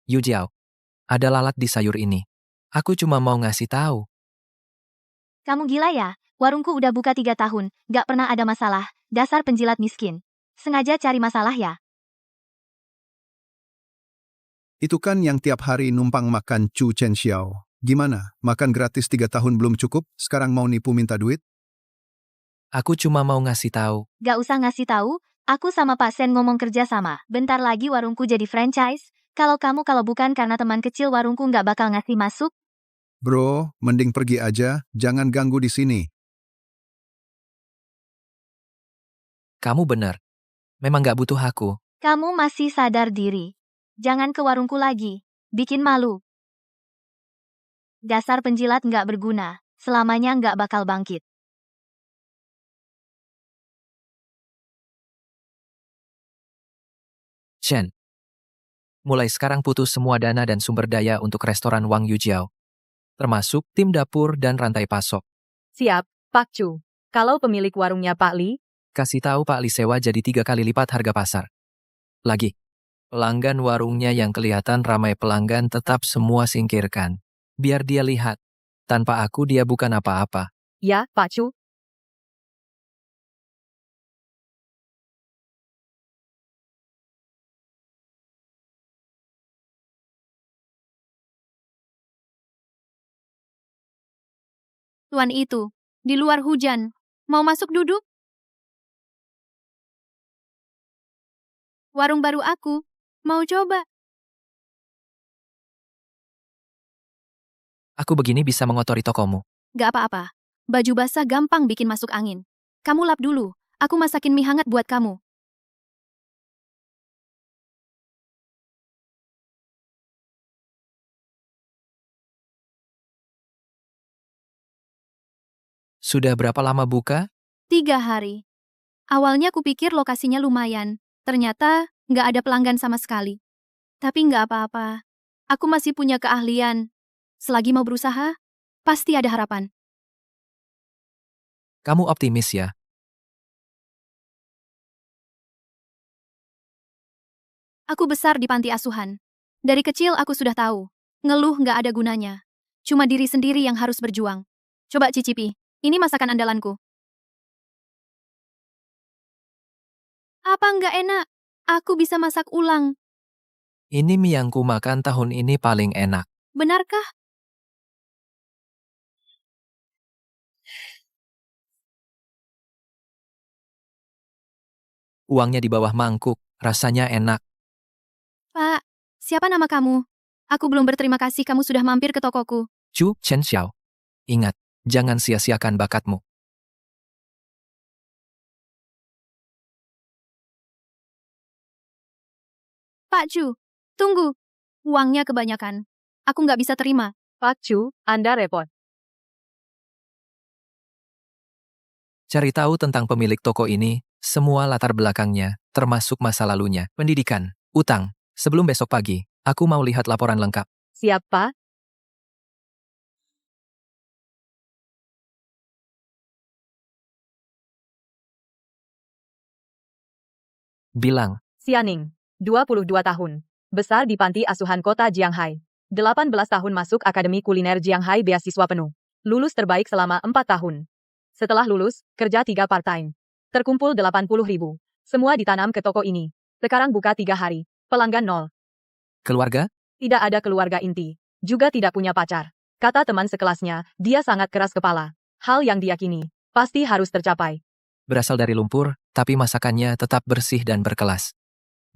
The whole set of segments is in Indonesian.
Yu Jiao, ada lalat di sayur ini. Aku cuma mau ngasih tahu. Kamu gila ya? Warungku udah buka 3 tahun, gak pernah ada masalah. Dasar penjilat miskin. Sengaja cari masalah ya? Itu kan yang tiap hari numpang makan Chu Chen Xiao. Gimana? Makan gratis 3 tahun belum cukup, sekarang mau nipu minta duit? Aku cuma mau ngasih tahu. Gak usah ngasih tahu, aku sama Pak Sen ngomong kerja sama. Bentar lagi warungku jadi franchise. Kalau bukan karena teman kecil warungku gak bakal ngasih masuk. Bro, mending pergi aja, jangan ganggu di sini. Kamu bener. Memang gak butuh aku. Kamu masih sadar diri. Jangan ke warungku lagi. Bikin malu. Dasar penjilat gak berguna. Selamanya gak bakal bangkit. Shen. Mulai sekarang putus semua dana dan sumber daya untuk restoran Wang Yu Jiao. Termasuk tim dapur dan rantai pasok. Siap, Pak Chu. Kalau pemilik warungnya Pak Li, Kasih tahu Pak Li sewa jadi 3 kali lipat harga pasar. Lagi. Pelanggan warungnya yang kelihatan ramai pelanggan tetap semua singkirkan. Biar dia lihat. Tanpa aku dia bukan apa-apa. ya, Pak Chu. Tuan itu, di luar hujan. Mau masuk duduk? Warung baru aku. Mau coba? Aku begini bisa mengotori tokomu. Gak apa-apa. Baju basah gampang bikin masuk angin. Kamu lap dulu. Aku masakin mie hangat buat kamu. Sudah berapa lama buka? 3 hari. Awalnya kupikir lokasinya lumayan. Ternyata nggak ada pelanggan sama sekali. Tapi nggak apa-apa. Aku masih punya keahlian. Selagi mau berusaha, pasti ada harapan. Kamu optimis ya? Aku besar di panti asuhan. Dari kecil aku sudah tahu. Ngeluh nggak ada gunanya. Cuma diri sendiri yang harus berjuang. Coba cicipi. Ini masakan andalanku. Apa nggak enak? Aku bisa masak ulang. Ini mie yang ku makan tahun ini paling enak. Benarkah? Uangnya di bawah mangkuk, rasanya enak. Pak, siapa nama kamu? Aku belum berterima kasih kamu sudah mampir ke tokoku. Chu Chen Xiao. Ingat, jangan sia-siakan bakatmu. Pak Chu, tunggu. Uangnya kebanyakan. Aku nggak bisa terima. Pak Chu, Anda repot. Cari tahu tentang pemilik toko ini, semua latar belakangnya, termasuk masa lalunya, pendidikan, utang. Sebelum besok pagi, aku mau lihat laporan lengkap. Siap, Pak. Bilang, Xianing, 22 tahun. Besar di panti asuhan kota Jianghai. 18 tahun masuk Akademi Kuliner Jianghai beasiswa penuh. Lulus terbaik selama 4 tahun. Setelah lulus, kerja 3 part-time. Terkumpul 80.000. Semua ditanam ke toko ini. Sekarang buka 3 hari. Pelanggan 0. keluarga? Tidak ada keluarga inti. Juga tidak punya pacar. Kata teman sekelasnya, dia sangat keras kepala. Hal yang diyakini, pasti harus tercapai. Berasal dari lumpur, tapi masakannya tetap bersih dan berkelas.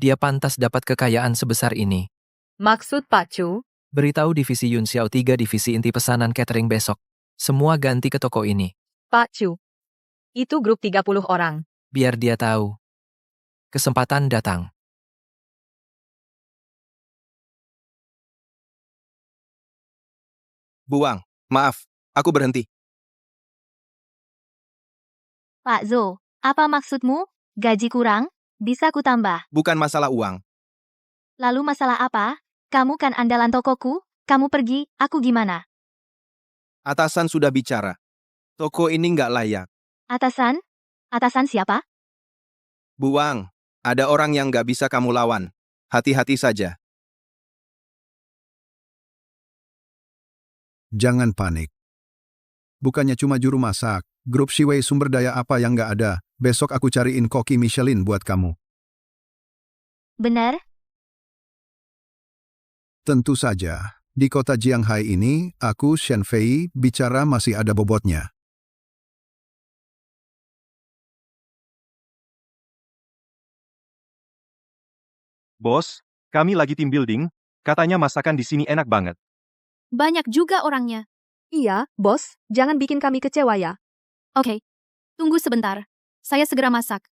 Dia pantas dapat kekayaan sebesar ini. Maksud Pak Chu? Beritahu divisi Yun Xiao 3 divisi inti pesanan catering besok. Semua ganti ke toko ini. Pak Chu. Itu grup 30 orang. Biar dia tahu. Kesempatan datang. Buang, maaf, aku berhenti. Pak Zo, apa maksudmu? Gaji kurang? Bisa kutambah. Bukan masalah uang. Lalu masalah apa? Kamu kan andalan tokoku? Kamu pergi, aku gimana? Atasan sudah bicara. Toko ini nggak layak. Atasan? Atasan siapa? Buang, ada orang yang nggak bisa kamu lawan. Hati-hati saja. Jangan panik. Bukannya cuma juru masak, grup Shiwei sumber daya apa yang nggak ada. Besok aku cariin koki Michelin buat kamu. Benar? Tentu saja. Di kota Jianghai ini, aku, Shen Fei, bicara masih ada bobotnya. Bos, kami lagi team building, katanya masakan di sini enak banget. Banyak juga orangnya. Iya, bos, jangan bikin kami kecewa ya. Oke, tunggu sebentar. Saya segera masak.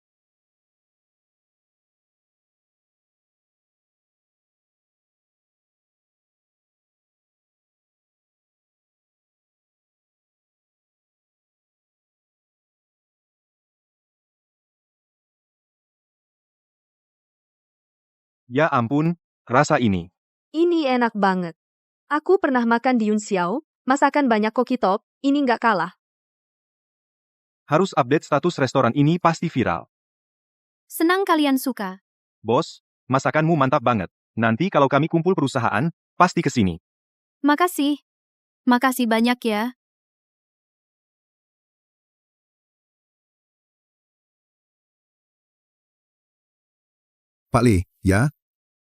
Ya ampun, rasa ini. Ini enak banget. Aku pernah makan di Yunxiao, masakan banyak koki top, ini nggak kalah. Harus update status restoran ini pasti viral. Senang kalian suka. Bos, masakanmu mantap banget. Nanti kalau kami kumpul perusahaan, pasti ke sini. Makasih. Makasih banyak ya. Pak Li, ya?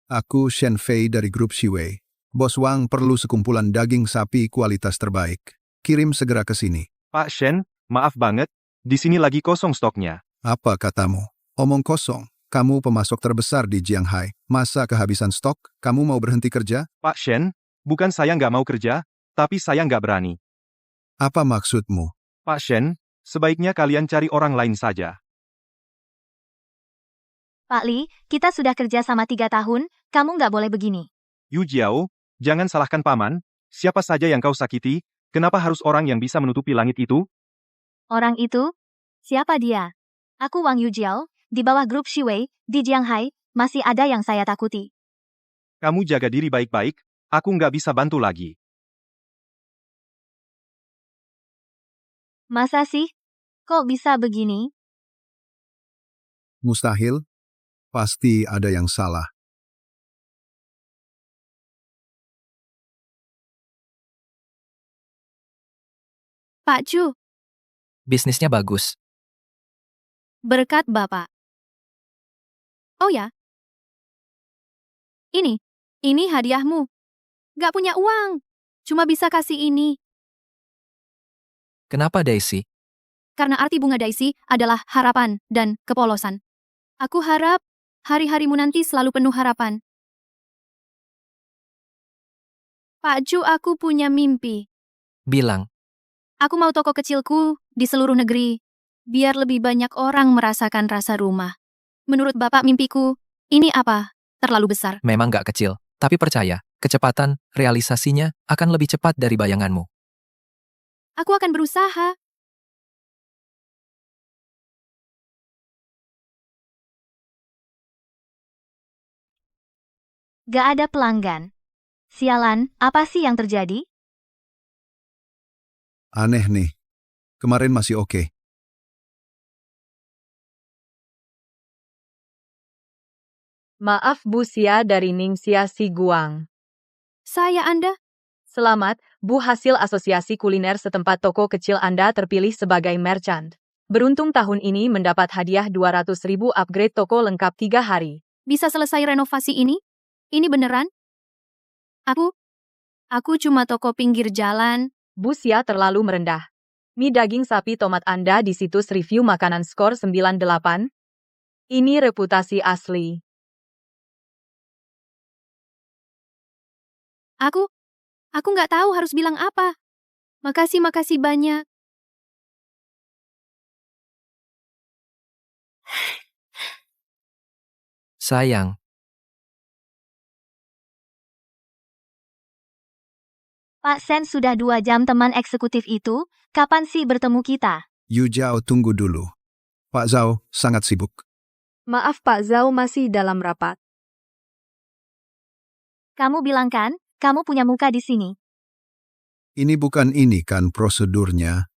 Aku Shen Fei dari grup Shiwei. Bos Wang perlu sekumpulan daging sapi kualitas terbaik. Kirim segera ke sini. Pak Shen, maaf banget, di sini lagi kosong stoknya. Apa katamu? Omong kosong. Kamu pemasok terbesar di Jianghai. Masa kehabisan stok? Kamu mau berhenti kerja? Pak Shen, bukan saya nggak mau kerja, tapi saya nggak berani. Apa maksudmu? Pak Shen, sebaiknya kalian cari orang lain saja. Pak Li, kita sudah kerja sama 3 tahun, kamu nggak boleh begini. Yu Jiao, jangan salahkan paman, siapa saja yang kau sakiti, kenapa harus orang yang bisa menutupi langit itu? Orang itu? Siapa dia? Aku Wang Yujiao, di bawah grup Shiwei, di Jianghai, masih ada yang saya takuti. Kamu jaga diri baik-baik, aku nggak bisa bantu lagi. Masa sih? Kok bisa begini? Mustahil? Pasti ada yang salah. Pak Chu, Bisnisnya bagus. berkat Bapak. Oh ya? Ini hadiahmu. Gak punya uang. Cuma bisa kasih ini. Kenapa Daisy? Karena arti bunga daisy adalah harapan dan kepolosan. Aku harap hari-harimu nanti selalu penuh harapan. Pak Chu, aku punya mimpi. Bilang, Aku mau toko kecilku di seluruh negeri, biar lebih banyak orang merasakan rasa rumah. Menurut Bapak mimpiku, ini apa? Terlalu besar. memang gak kecil. Tapi percaya, kecepatan realisasinya akan lebih cepat dari bayanganmu. Aku akan berusaha. Gak ada pelanggan. Sialan, apa sih yang terjadi? Aneh nih. Kemarin masih oke. Maaf Bu Xia dari Ningxia Siguang. Saya Anda? Selamat, Bu, hasil asosiasi kuliner setempat toko kecil Anda terpilih sebagai merchant. Beruntung tahun ini mendapat hadiah 200.000 upgrade toko lengkap 3 hari. Bisa selesai renovasi ini? Ini beneran? Aku cuma toko pinggir jalan. Bu Xia terlalu merendah. Mie daging sapi tomat Anda di situs review makanan skor 98. Ini reputasi asli. Aku nggak tahu harus bilang apa. Makasih banyak. Sayang, Pak Sen sudah 2 jam teman eksekutif itu, kapan sih bertemu kita? Yu Jiao, tunggu dulu. Pak Zhao sangat sibuk. Maaf Pak Zhao, masih dalam rapat. Kamu bilang kan, kamu punya muka di sini. Ini bukan ini kan prosedurnya.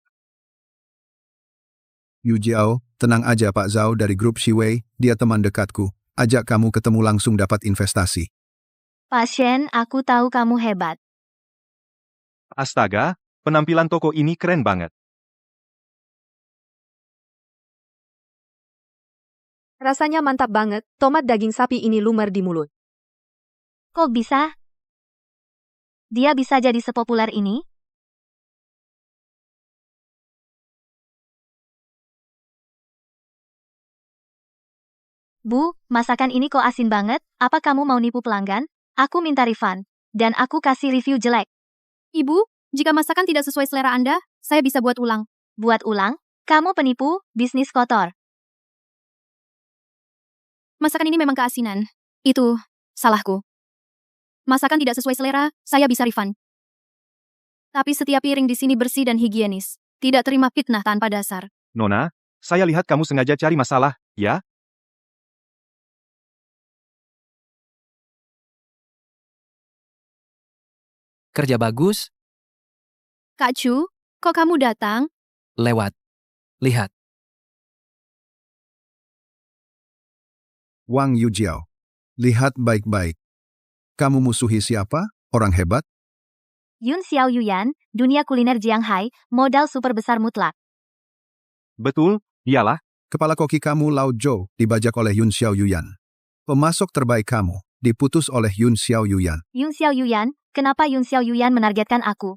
Yu Jiao, tenang aja Pak Zhao dari grup Shiwei, dia teman dekatku. Ajak kamu ketemu langsung dapat investasi. Pak Shen, aku tahu kamu hebat. Astaga, penampilan toko ini keren banget. Rasanya mantap banget, tomat daging sapi ini lumer di mulut. Kok bisa? Dia bisa jadi sepopuler ini? Bu, masakan ini kok asin banget? Apa kamu mau nipu pelanggan? Aku minta refund. Dan aku kasih review jelek. Ibu, jika masakan tidak sesuai selera Anda, saya bisa buat ulang. Buat ulang? Kamu penipu, bisnis kotor. Masakan ini memang keasinan. Itu salahku. Masakan tidak sesuai selera, saya bisa refund. Tapi setiap piring di sini bersih dan higienis. Tidak terima fitnah tanpa dasar. Nona, saya lihat kamu sengaja cari masalah, ya? Kerja bagus, Kak Chu, kok kamu datang? lewat. Lihat, Wang Yujiao. Lihat baik-baik. Kamu musuhi siapa? Orang hebat? Yun Xiao Yuyan, dunia kuliner Jianghai, modal super besar mutlak. Betul, dialah. Kepala koki kamu Lao Zhou dibajak oleh Yun Xiao Yuyan. Pemasok terbaik kamu diputus oleh Yun Xiao Yuyan. Yun Xiao Yuyan, kenapa Yun Xiao Yuyan menargetkan aku?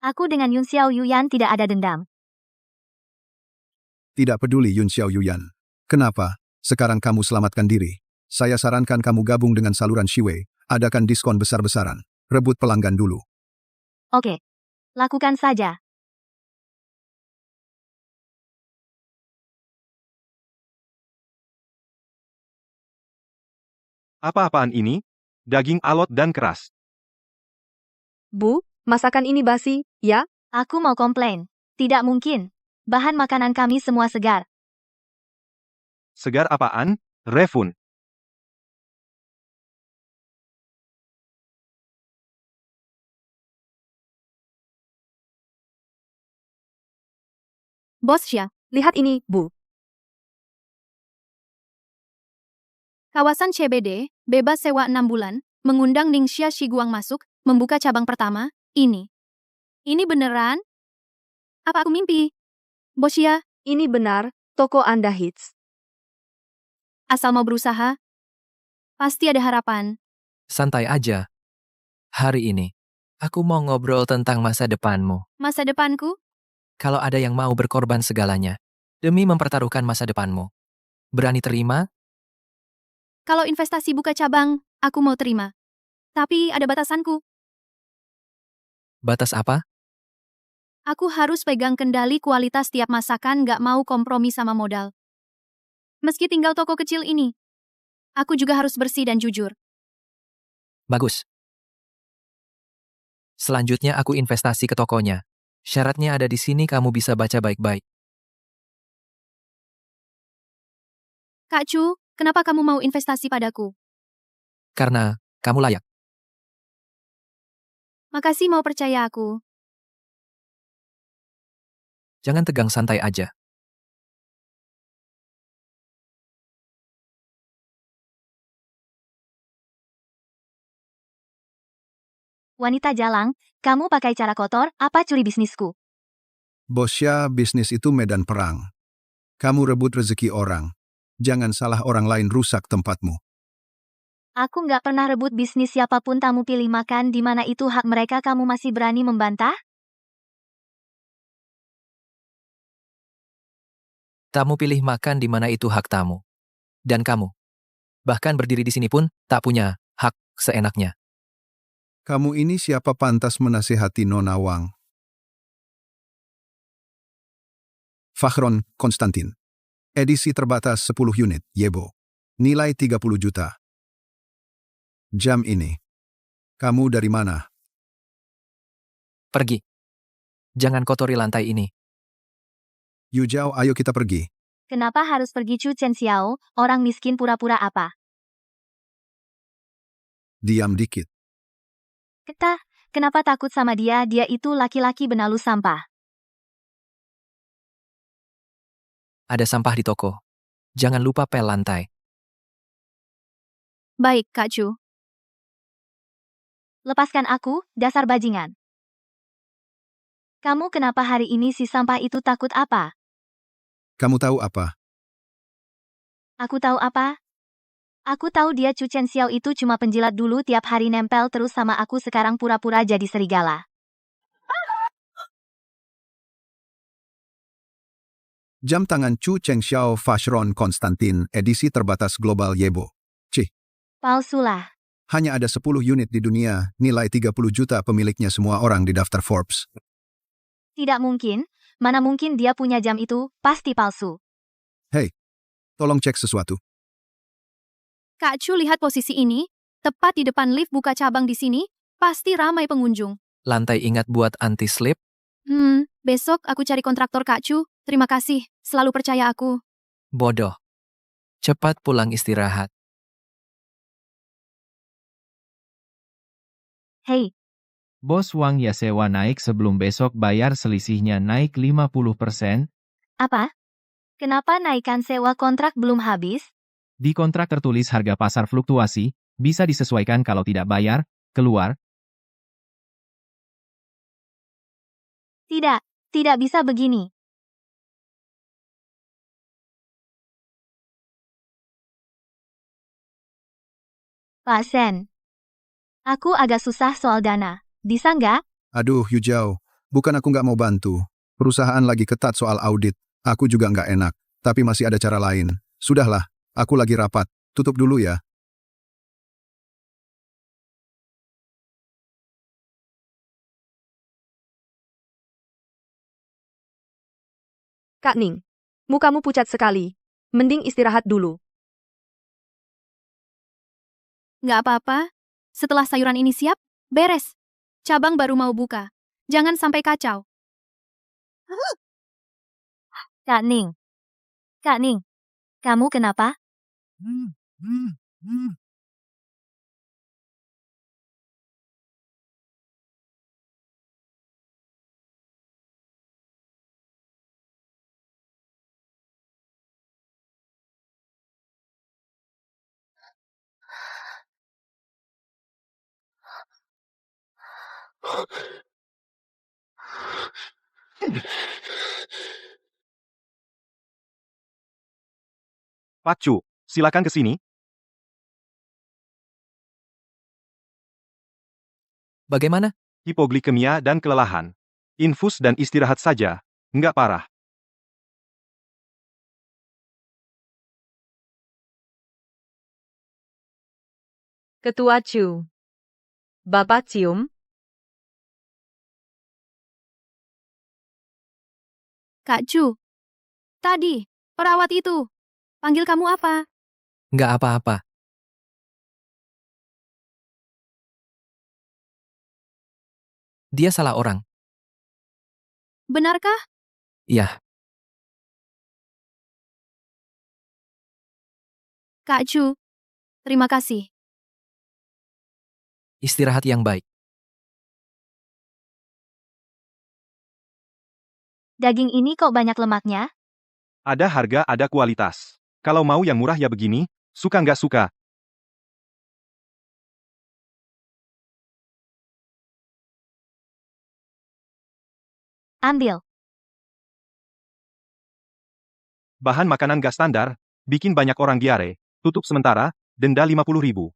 Aku dengan Yun Xiao Yuyan tidak ada dendam. Tidak peduli Yun Xiao Yuyan. Kenapa? Sekarang kamu selamatkan diri. Saya sarankan kamu gabung dengan saluran Shiwei. Adakan diskon besar-besaran. Rebut pelanggan dulu. Oke. Lakukan saja. Apa-apaan ini? Daging alot dan keras. Bu, masakan ini basi, ya? Aku mau komplain. Tidak mungkin. Bahan makanan kami semua segar. Segar apaan? Refund. Bos Xia, lihat ini, Bu. Kawasan CBD, bebas sewa 6 bulan, mengundang Ningxia Shiguang masuk, membuka cabang pertama, ini. Ini beneran? Apa aku mimpi? Bos Xia, Ini benar, toko Anda hits. asal mau berusaha, pasti ada harapan. santai aja. Hari ini, aku mau ngobrol tentang masa depanmu. Masa depanku? Kalau ada yang mau berkorban segalanya, demi mempertaruhkan masa depanmu. Berani terima? Kalau investasi buka cabang, aku mau terima. Tapi ada batasanku. Batas apa? Aku harus pegang kendali kualitas tiap masakan, gak mau kompromi sama modal. Meski tinggal toko kecil ini, aku juga harus bersih dan jujur. Bagus. Selanjutnya aku investasi ke tokonya. Syaratnya ada di sini, kamu bisa baca baik-baik. Kak Chu, kenapa kamu mau investasi padaku? Karena kamu layak. Makasih mau percaya aku. Jangan tegang, santai aja. Wanita jalang, kamu pakai cara kotor, apa curi bisnisku? Bosya, bisnis itu medan perang. Kamu rebut rezeki orang. Jangan salah orang lain rusak tempatmu. Aku nggak pernah rebut bisnis siapapun, tamu pilih makan di mana itu hak mereka, kamu masih berani membantah? Tamu pilih makan di mana itu hak tamu. Dan kamu, bahkan berdiri di sini pun, tak punya hak seenaknya. Kamu ini siapa pantas menasihati Nona Wang? Fakhron Konstantin. Edisi terbatas 10 unit, Yebo. Nilai 30 juta. Jam ini. Kamu dari mana? Pergi. Jangan kotori lantai ini. Yujiao, ayo kita pergi. Kenapa harus pergi Chu Chen Xiao, orang miskin pura-pura apa? Diam dikit. Kenapa takut sama dia? Dia itu laki-laki benalu sampah. Ada sampah di toko. Jangan lupa pel lantai. Baik, Kak Chu. Lepaskan aku, dasar bajingan. Kamu kenapa hari ini si sampah itu takut apa? Kamu tahu apa? Aku tahu apa? Aku tahu dia Chu Chen Xiao itu cuma penjilat dulu tiap hari nempel terus sama aku sekarang pura-pura jadi serigala. Jam tangan Chu Chengxiao Vacheron Konstantin edisi terbatas global Yebo. Palsu lah. Hanya ada 10 unit di dunia, nilai 30 juta pemiliknya semua orang di daftar Forbes. Tidak mungkin. Mana mungkin dia punya jam itu, pasti palsu. Tolong cek sesuatu. Kak Chu lihat posisi ini, tepat di depan lift buka cabang di sini, pasti ramai pengunjung. Lantai ingat buat anti-slip? Besok aku cari kontraktor Kak Chu. Terima kasih, selalu percaya aku. Bodoh. Cepat pulang istirahat. Hei, Bos Wang ya sewa naik sebelum besok bayar selisihnya naik 50%. apa? Kenapa naikkan sewa kontrak belum habis? Di kontrak tertulis harga pasar fluktuasi, bisa disesuaikan kalau tidak bayar, keluar. Tidak bisa begini. Pak Sen, aku agak susah soal dana. Bisa nggak? Aduh, Yu Jiao, bukan aku nggak mau bantu. Perusahaan lagi ketat soal audit. Aku juga nggak enak, tapi masih ada cara lain. Sudahlah, aku lagi rapat. Tutup dulu ya. Kak Ning, mukamu pucat sekali. Mending istirahat dulu. Nggak apa-apa. Setelah sayuran ini siap, beres. Cabang baru mau buka. Jangan sampai kacau. Kak Ning, kamu kenapa? Pak Chu, silakan ke sini. Bagaimana? Hipoglikemia dan kelelahan. Infus dan istirahat saja. Nggak parah. Ketua Chu. Bapak cium? Kak Chu. Tadi, perawat itu. Panggil kamu apa? Nggak apa-apa. Dia salah orang. Benarkah? Iya, Kak Chu. Terima kasih. istirahat yang baik. Daging ini kok banyak lemaknya? Ada harga, ada kualitas. Kalau mau yang murah ya begini, suka nggak suka. Ambil. Bahan makanan gas standar, bikin banyak orang diare. Tutup sementara, denda 50.000.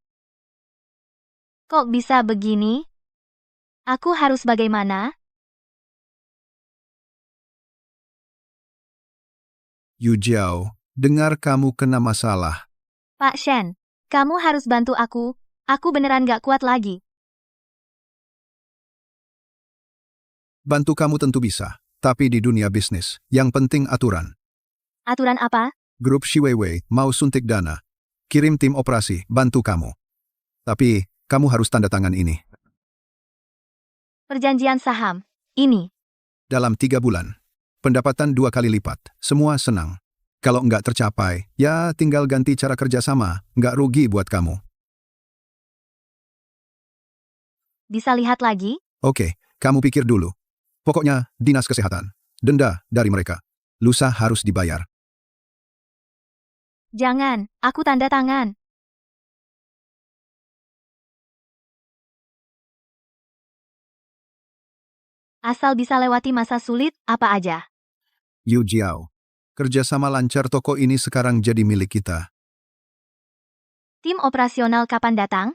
Kok bisa begini? Aku harus bagaimana? Yu Jiao, dengar kamu kena masalah. Pak Shen, kamu harus bantu aku. Aku beneran gak kuat lagi. Bantu kamu tentu bisa, tapi di dunia bisnis, yang penting aturan. Aturan apa? Grup Shiwei mau suntik dana. Kirim tim operasi, bantu kamu. Tapi, kamu harus tanda tangan ini. Perjanjian saham. Ini. Dalam 3 bulan. Pendapatan 2 kali lipat. Semua senang. Kalau nggak tercapai, ya tinggal ganti cara kerjasama. Nggak rugi buat kamu. Bisa lihat lagi? Oke, kamu pikir dulu. Pokoknya, dinas kesehatan. Denda dari mereka. Lusa harus dibayar. Jangan, aku tanda tangan. Asal bisa lewati masa sulit, apa aja. Yu Jiao. Kerjasama lancar toko ini sekarang jadi milik kita. Tim operasional kapan datang?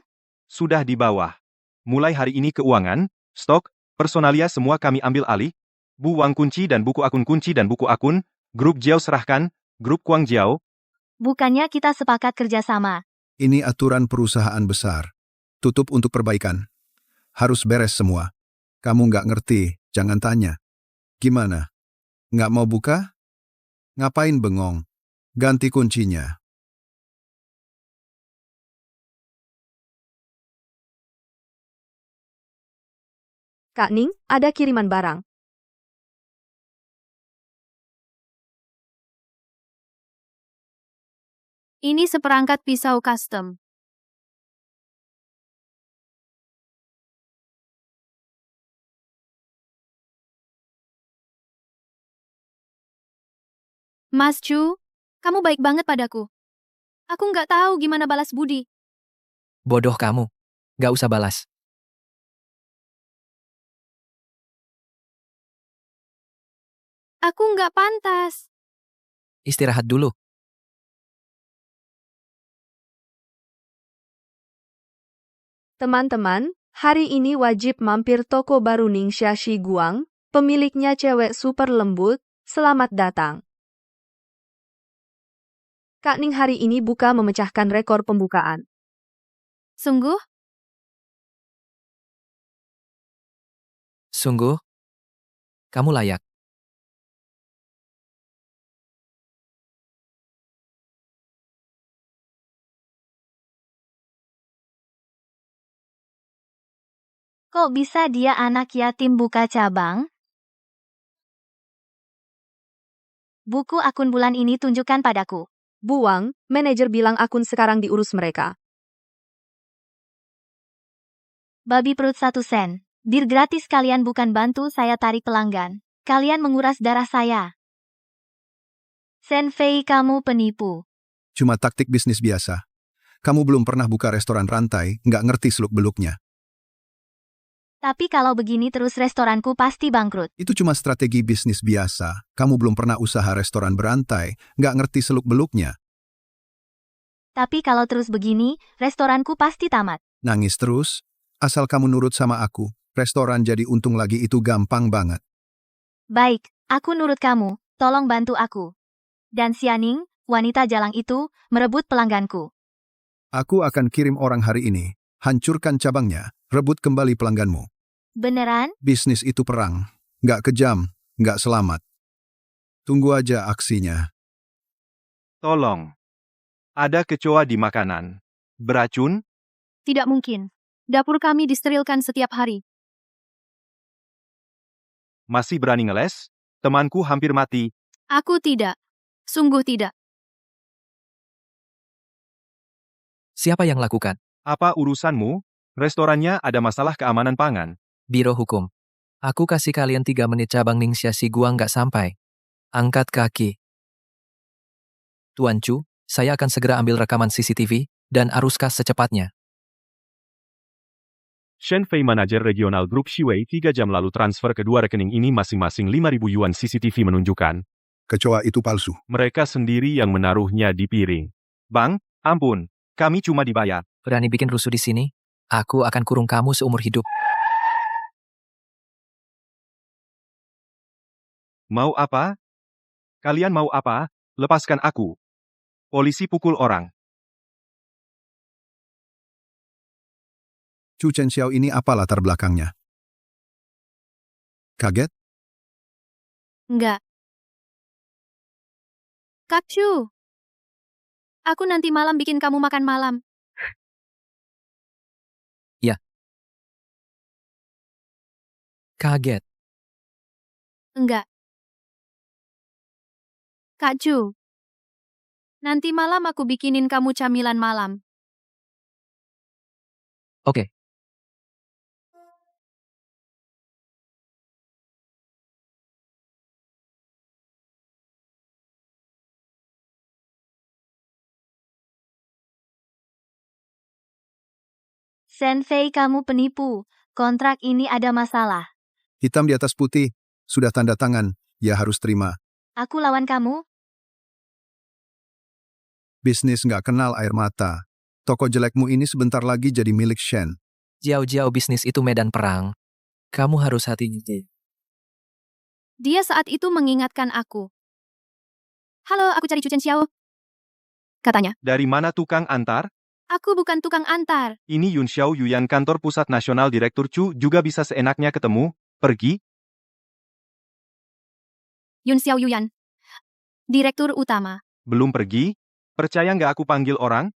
Sudah di bawah. Mulai hari ini keuangan, stok, personalia semua kami ambil alih. Bu Wang kunci dan buku akun, grup Jiao serahkan, grup Kuang Jiao. Bukannya kita sepakat kerjasama. Ini aturan perusahaan besar. Tutup untuk perbaikan. Harus beres semua. Kamu nggak ngerti, jangan tanya. Gimana? Nggak mau buka? Ngapain bengong? Ganti kuncinya. Kak Ning, ada kiriman barang. Ini seperangkat pisau custom. Mas Chu, kamu baik banget padaku. Aku nggak tahu gimana balas budi. Bodoh kamu. Gak usah balas. Aku nggak pantas. Istirahat dulu. Teman-teman, hari ini wajib mampir toko baru Ningxia Shiguang, pemiliknya cewek super lembut, selamat datang. Kak Ning hari ini buka memecahkan rekor pembukaan. Sungguh? Sungguh? Kamu layak. Kok bisa dia anak yatim buka cabang? Buku akun bulan ini tunjukkan padaku. Bu Wang, manajer bilang akun sekarang diurus mereka. Babi perut 1 sen. Bir gratis kalian bukan bantu saya tarik pelanggan. Kalian menguras darah saya. Sen Fei kamu penipu. Cuma taktik bisnis biasa. Kamu belum pernah buka restoran rantai, nggak ngerti seluk-beluknya. Tapi kalau begini terus restoranku pasti bangkrut. Itu cuma strategi bisnis biasa. Kamu belum pernah usaha restoran berantai, nggak ngerti seluk-beluknya. Tapi kalau terus begini, restoranku pasti tamat. Nangis terus? Asal kamu nurut sama aku, restoran jadi untung lagi itu gampang banget. Baik, aku nurut kamu, tolong bantu aku. Dan Xianing, wanita jalang itu, merebut pelangganku. Aku akan kirim orang hari ini. Hancurkan cabangnya, rebut kembali pelangganmu. Beneran? Bisnis itu perang. Nggak kejam, nggak selamat. Tunggu aja aksinya. Tolong. Ada kecoa di makanan. Beracun? Tidak mungkin. Dapur kami disterilkan setiap hari. Masih berani ngeles? Temanku hampir mati. Aku tidak. Sungguh tidak. Siapa yang lakukan? Apa urusanmu? Restorannya ada masalah keamanan pangan. Biro Hukum. Aku kasih kalian 3 menit cabang Ningxia Shiguang nggak sampai. Angkat kaki. Tuan Chu, saya akan segera ambil rekaman CCTV dan aruskan secepatnya. Shen Fei manajer regional grup Shiwei 3 jam lalu transfer kedua rekening ini masing-masing 5.000 yuan CCTV menunjukkan. Kecoa itu palsu. Mereka sendiri yang menaruhnya di piring. Bang, ampun. Kami cuma dibayar. Berani bikin rusuh di sini? Aku akan kurung kamu seumur hidup. Mau apa? Kalian mau apa? Lepaskan aku. Polisi pukul orang. Chu Chenxiao ini apa latar belakangnya? Kaget? Enggak. Kak Chu. Aku nanti malam bikin kamu makan malam. Kaget. Enggak. Kak Chu. Nanti malam aku bikinin kamu camilan malam. Oke. Sen Fei kamu penipu. Kontrak ini ada masalah. Hitam di atas putih, sudah tanda tangan, ya harus terima. Aku lawan kamu? Bisnis nggak kenal air mata. Toko jelekmu ini sebentar lagi jadi milik Shen. Jiao-jiao bisnis itu medan perang. Kamu harus hati-hati. Dia saat itu mengingatkan aku. Halo, aku cari Chu Chen Xiao. Katanya, Dari mana tukang antar? aku bukan tukang antar. Ini Yun Xiao Yuyan kantor pusat nasional Direktur Chu juga bisa seenaknya ketemu, pergi? Yun Xiao Yuyan. Direktur utama. Belum pergi? Percaya nggak aku panggil orang?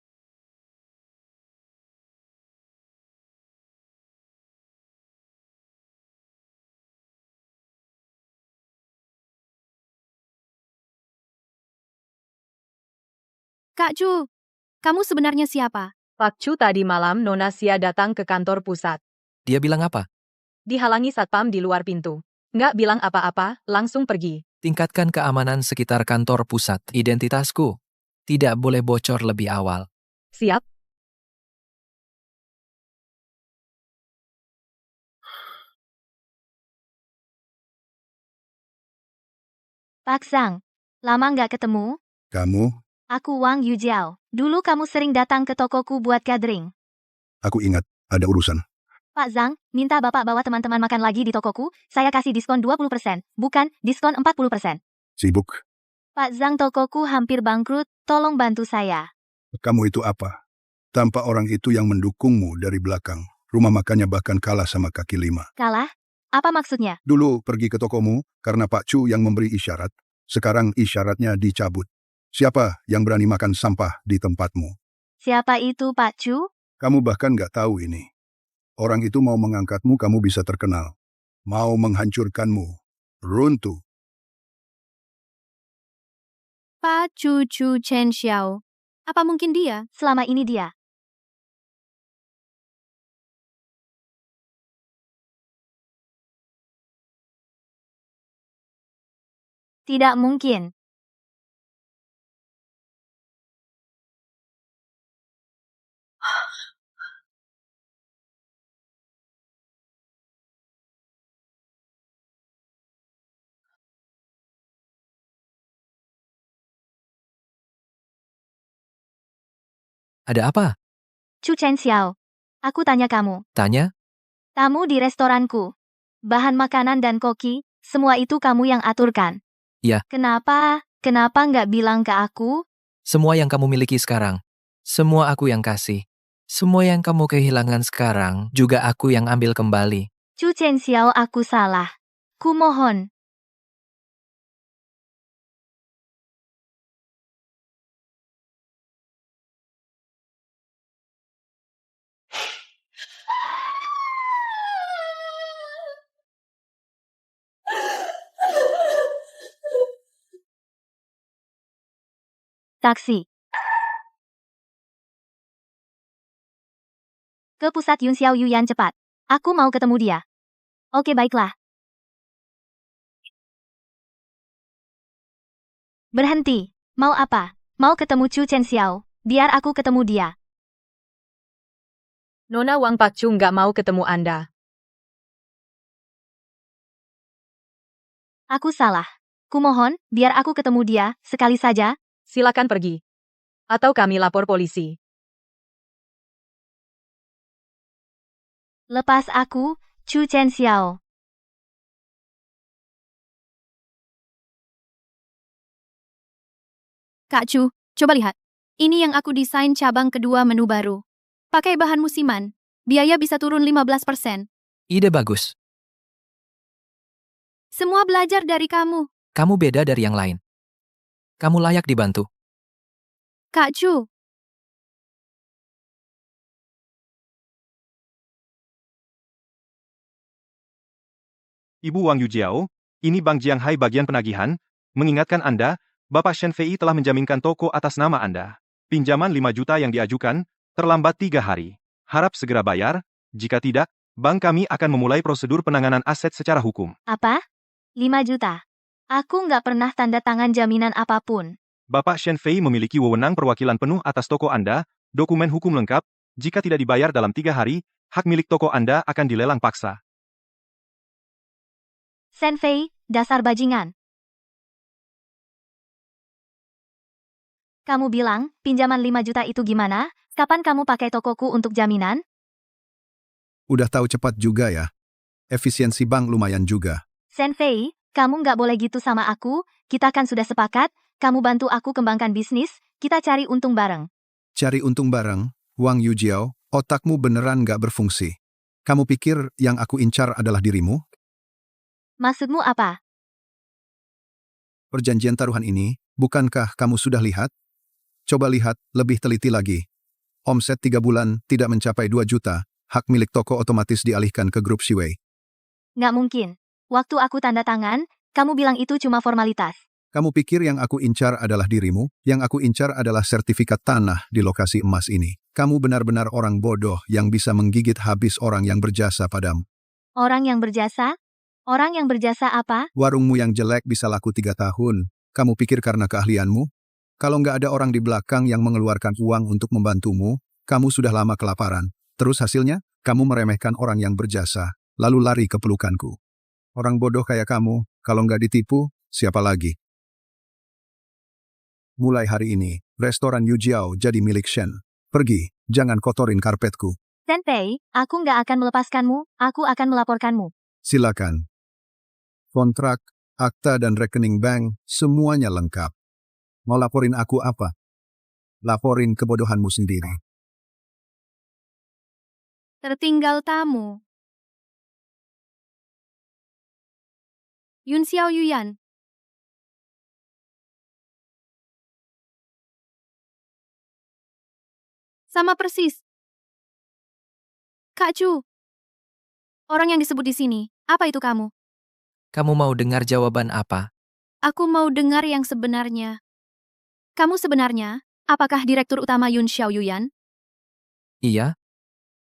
Kak Chu, kamu sebenarnya siapa? Pak Chu tadi malam Nona Xia datang ke kantor pusat. Dia bilang apa? Dihalangi satpam di luar pintu. Nggak bilang apa-apa, langsung pergi. Tingkatkan keamanan sekitar kantor pusat. Identitasku tidak boleh bocor lebih awal. Siap? Pak Zhang. Lama nggak ketemu? Kamu, Aku Wang Yujiao. Dulu kamu sering datang ke tokoku buat gathering. aku ingat, ada urusan. Pak Zhang, minta Bapak bawa teman-teman makan lagi di tokoku, saya kasih diskon 20%, bukan diskon 40%. Sibuk. Pak Zhang, tokoku hampir bangkrut, tolong bantu saya. Kamu itu apa? Tanpa orang itu yang mendukungmu dari belakang. Rumah makannya bahkan kalah sama kaki lima. Kalah? Apa maksudnya? Dulu pergi ke tokomu karena Pak Chu yang memberi isyarat. Sekarang isyaratnya dicabut. Siapa yang berani makan sampah di tempatmu? Siapa itu Pak Chu? Kamu bahkan nggak tahu ini. Orang itu mau mengangkatmu, kamu bisa terkenal. Mau menghancurkanmu. Runtuh. Pak Chu Chu Chen Xiao. Apa mungkin dia? Selama ini dia. Tidak mungkin. Ada apa? Chu Chen Xiao. Aku tanya kamu. Tanya? Tamu di restoranku. Bahan makanan dan koki, semua itu kamu yang aturkan. Ya. Kenapa? Kenapa nggak bilang ke aku? Semua yang kamu miliki sekarang. Semua aku yang kasih. Semua yang kamu kehilangan sekarang, juga aku yang ambil kembali. Chu Chen Xiao, aku salah. Kumohon. Taksi. Ke pusat Yun Xiao Yuyan cepat. Aku mau ketemu dia. Oke, baiklah. Berhenti. Mau apa? Mau ketemu Chu Chen Xiao. Biar aku ketemu dia. Nona Wang Pak Chu nggak mau ketemu Anda. Aku salah. Kumohon, biar aku ketemu dia, sekali saja. Silakan pergi. Atau kami lapor polisi. Lepas aku, Chu Chen Xiao. Kak Chu, coba lihat. Ini yang aku desain cabang kedua menu baru. Pakai bahan musiman. Biaya bisa turun 15%. Ide bagus. Semua belajar dari kamu. Kamu beda dari yang lain. Kamu layak dibantu. Kak Chu, Ibu Wang Yujiao, ini Bank Jianghai bagian penagihan, mengingatkan Anda, Bapak Shen Fei telah menjaminkan toko atas nama Anda. Pinjaman 5 juta yang diajukan, terlambat 3 hari. Harap segera bayar, jika tidak, bank kami akan memulai prosedur penanganan aset secara hukum. apa? 5 juta. Aku nggak pernah tanda tangan jaminan apapun. Bapak Shen Fei memiliki wewenang perwakilan penuh atas toko Anda, dokumen hukum lengkap, jika tidak dibayar dalam 3 hari, hak milik toko Anda akan dilelang paksa. Senfei, dasar bajingan. Kamu bilang, pinjaman 5 juta itu gimana? Kapan kamu pakai tokoku untuk jaminan? Udah tahu cepat juga ya. Efisiensi bank lumayan juga. Senfei, kamu nggak boleh gitu sama aku. Kita kan sudah sepakat, kamu bantu aku kembangkan bisnis, kita cari untung bareng. Cari untung bareng, Wang Yujiao, otakmu beneran nggak berfungsi. Kamu pikir yang aku incar adalah dirimu? Maksudmu apa? Perjanjian taruhan ini, bukankah kamu sudah lihat? Coba lihat lebih teliti lagi. Omset 3 bulan tidak mencapai 2 juta, hak milik toko otomatis dialihkan ke grup Shiwei. Nggak mungkin. Waktu aku tanda tangan, kamu bilang itu cuma formalitas. Kamu pikir yang aku incar adalah dirimu? Yang aku incar adalah sertifikat tanah di lokasi emas ini. Kamu benar-benar orang bodoh yang bisa menggigit habis orang yang berjasa padamu. Orang yang berjasa? Orang yang berjasa apa? Warungmu yang jelek bisa laku 3 tahun. Kamu pikir karena keahlianmu? Kalau nggak ada orang di belakang yang mengeluarkan uang untuk membantumu, kamu sudah lama kelaparan. Terus hasilnya, kamu meremehkan orang yang berjasa, lalu lari ke pelukanku. Orang bodoh kayak kamu, kalau nggak ditipu, siapa lagi? Mulai hari ini, restoran Yujiao jadi milik Shen. Pergi, jangan kotorin karpetku. Senpei, aku nggak akan melepaskanmu, aku akan melaporkanmu. Silakan. Kontrak, akta dan rekening bank, semuanya lengkap. Mau laporin aku apa? Laporin kebodohanmu sendiri. Tertinggal tamu. Yun Xiao Yuyan. Sama persis. Kak Chu. Orang yang disebut di sini, apa itu kamu? Kamu mau dengar jawaban apa? Aku mau dengar yang sebenarnya. Kamu sebenarnya, apakah Direktur Utama Yun Xiao Yuyan? Iya,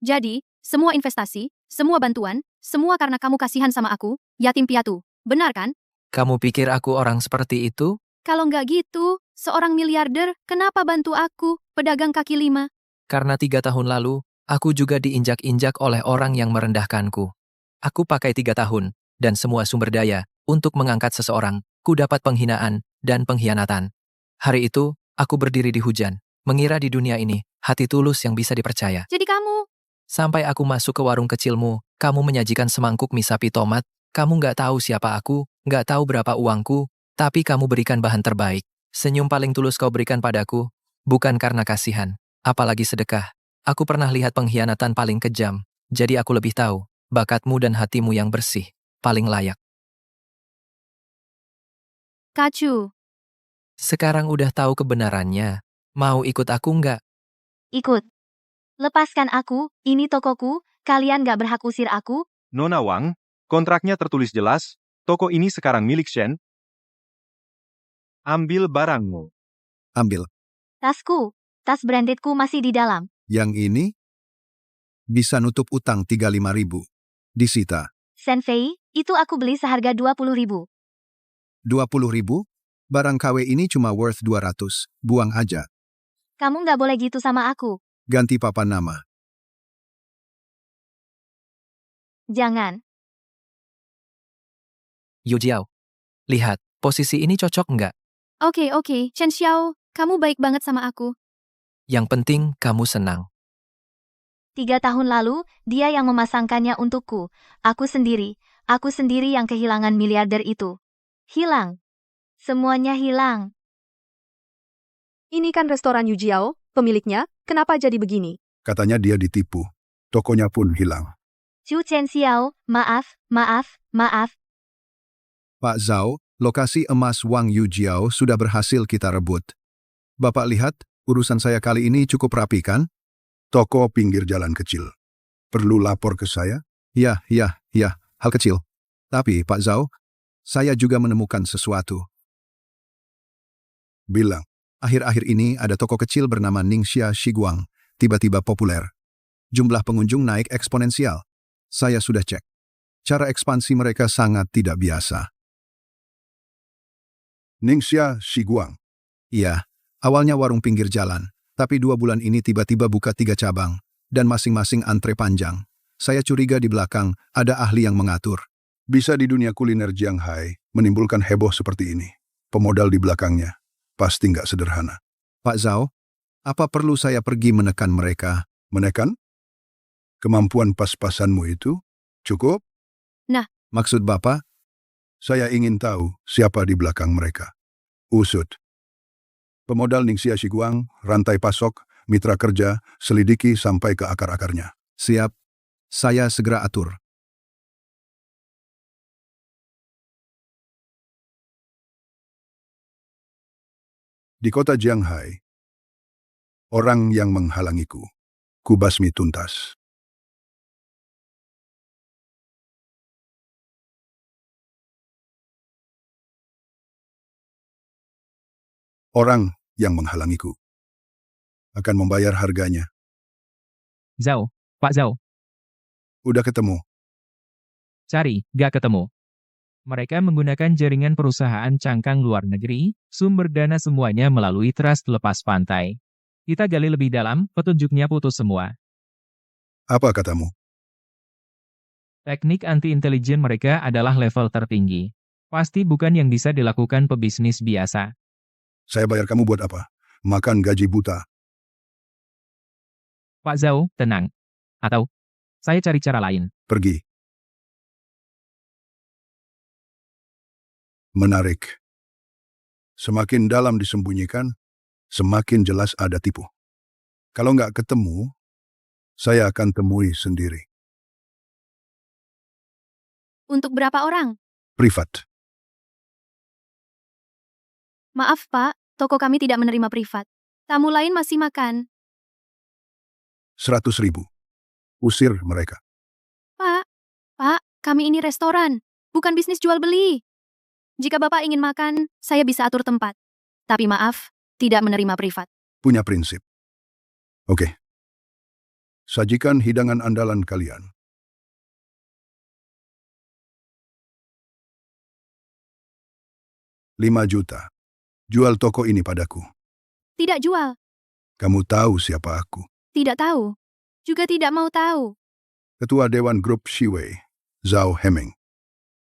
Jadi, semua investasi, semua bantuan, semua karena kamu kasihan sama aku, yatim piatu. Benar kan? kamu pikir aku orang seperti itu? Kalau nggak gitu, seorang miliarder, kenapa bantu aku, pedagang kaki lima? Karena 3 tahun lalu, aku juga diinjak-injak oleh orang yang merendahkanku. Aku pakai 3 tahun, dan semua sumber daya, untuk mengangkat seseorang, ku dapat penghinaan, dan pengkhianatan. Hari itu, aku berdiri di hujan, mengira di dunia ini, hati tulus yang bisa dipercaya. Jadi kamu, Sampai aku masuk ke warung kecilmu, kamu menyajikan semangkuk mie sapi tomat, kamu nggak tahu siapa aku, nggak tahu berapa uangku, tapi kamu berikan bahan terbaik. Senyum paling tulus kau berikan padaku, bukan karena kasihan, apalagi sedekah. Aku pernah lihat pengkhianatan paling kejam, jadi aku lebih tahu, bakatmu dan hatimu yang bersih, paling layak. Kak Chu, Sekarang udah tahu kebenarannya, mau ikut aku nggak? ikut. Lepaskan aku, ini tokoku, kalian nggak berhak usir aku. Nona Wang, kontraknya tertulis jelas, toko ini sekarang milik Shen. Ambil barangmu. Ambil. Tasku, tas brandedku masih di dalam. Yang ini bisa nutup utang 35.000. Disita. Senfei, itu aku beli seharga 20.000. 20.000? Barang KW ini cuma worth 200. Buang aja. Kamu nggak boleh gitu sama aku. Ganti papan nama. Jangan. Yujiao. Lihat, posisi ini cocok nggak? Oke, Chen Xiao, kamu baik banget sama aku. Yang penting kamu senang. 3 tahun lalu, dia yang memasangkannya untukku. Aku sendiri yang kehilangan miliarder itu. Hilang. Semuanya hilang. Ini kan restoran Yujiao, pemiliknya, kenapa jadi begini? Katanya dia ditipu. Tokonya pun hilang. Chu Chen Xiao, maaf. Pak Zhao, lokasi emas Wang Yujiao sudah berhasil kita rebut. Bapak lihat, urusan saya kali ini cukup rapi kan? Toko pinggir jalan kecil. Perlu lapor ke saya? Ya, hal kecil. Tapi, Pak Zhao, saya juga menemukan sesuatu. Bilang, akhir-akhir ini ada toko kecil bernama Ningxia Shiguang, tiba-tiba populer. Jumlah pengunjung naik eksponensial. Saya sudah cek. Cara ekspansi mereka sangat tidak biasa. Ningxia Shiguang. Iya, awalnya warung pinggir jalan, tapi 2 bulan ini tiba-tiba buka 3 cabang, dan masing-masing antre panjang. Saya curiga di belakang ada ahli yang mengatur. Bisa di dunia kuliner Jianghai menimbulkan heboh seperti ini. Pemodal di belakangnya pasti nggak sederhana. Pak Zhao, apa perlu saya pergi menekan mereka? Menekan? Kemampuan pas-pasanmu itu cukup? Nah. Maksud Bapak? Saya ingin tahu siapa di belakang mereka. Usut. Pemodal Ningxia Shiguang, rantai pasok, mitra kerja, selidiki sampai ke akar-akarnya. Siap. Saya segera atur. Di kota Jianghai, orang yang menghalangiku, kubasmi tuntas. Orang yang menghalangiku akan membayar harganya. Zhao, Pak Zhao, Udah ketemu. cari, gak ketemu. Mereka menggunakan jaringan perusahaan cangkang luar negeri, sumber dana semuanya melalui trust lepas pantai. Kita gali lebih dalam, petunjuknya putus semua. Apa katamu? Teknik anti-intelijen mereka adalah level tertinggi. Pasti bukan yang bisa dilakukan pebisnis biasa. Saya bayar kamu buat apa? Makan gaji buta. Pak Zhao, tenang. Atau, saya cari cara lain. Pergi. Menarik. Semakin dalam disembunyikan, semakin jelas ada tipu. Kalau nggak ketemu, saya akan temui sendiri. Untuk berapa orang? Privat. Maaf, Pak. Toko kami tidak menerima privat. Tamu lain masih makan. 100.000. Usir mereka. Pak, kami ini restoran, bukan bisnis jual beli. Jika Bapak ingin makan, saya bisa atur tempat. Tapi maaf, tidak menerima privat. Punya prinsip. Oke. Sajikan hidangan andalan kalian. $5 juta. Jual toko ini padaku. Tidak jual, Kamu tahu siapa aku. tidak tahu. Juga tidak mau tahu. Ketua Dewan Grup Shiwei, Zhao Heming.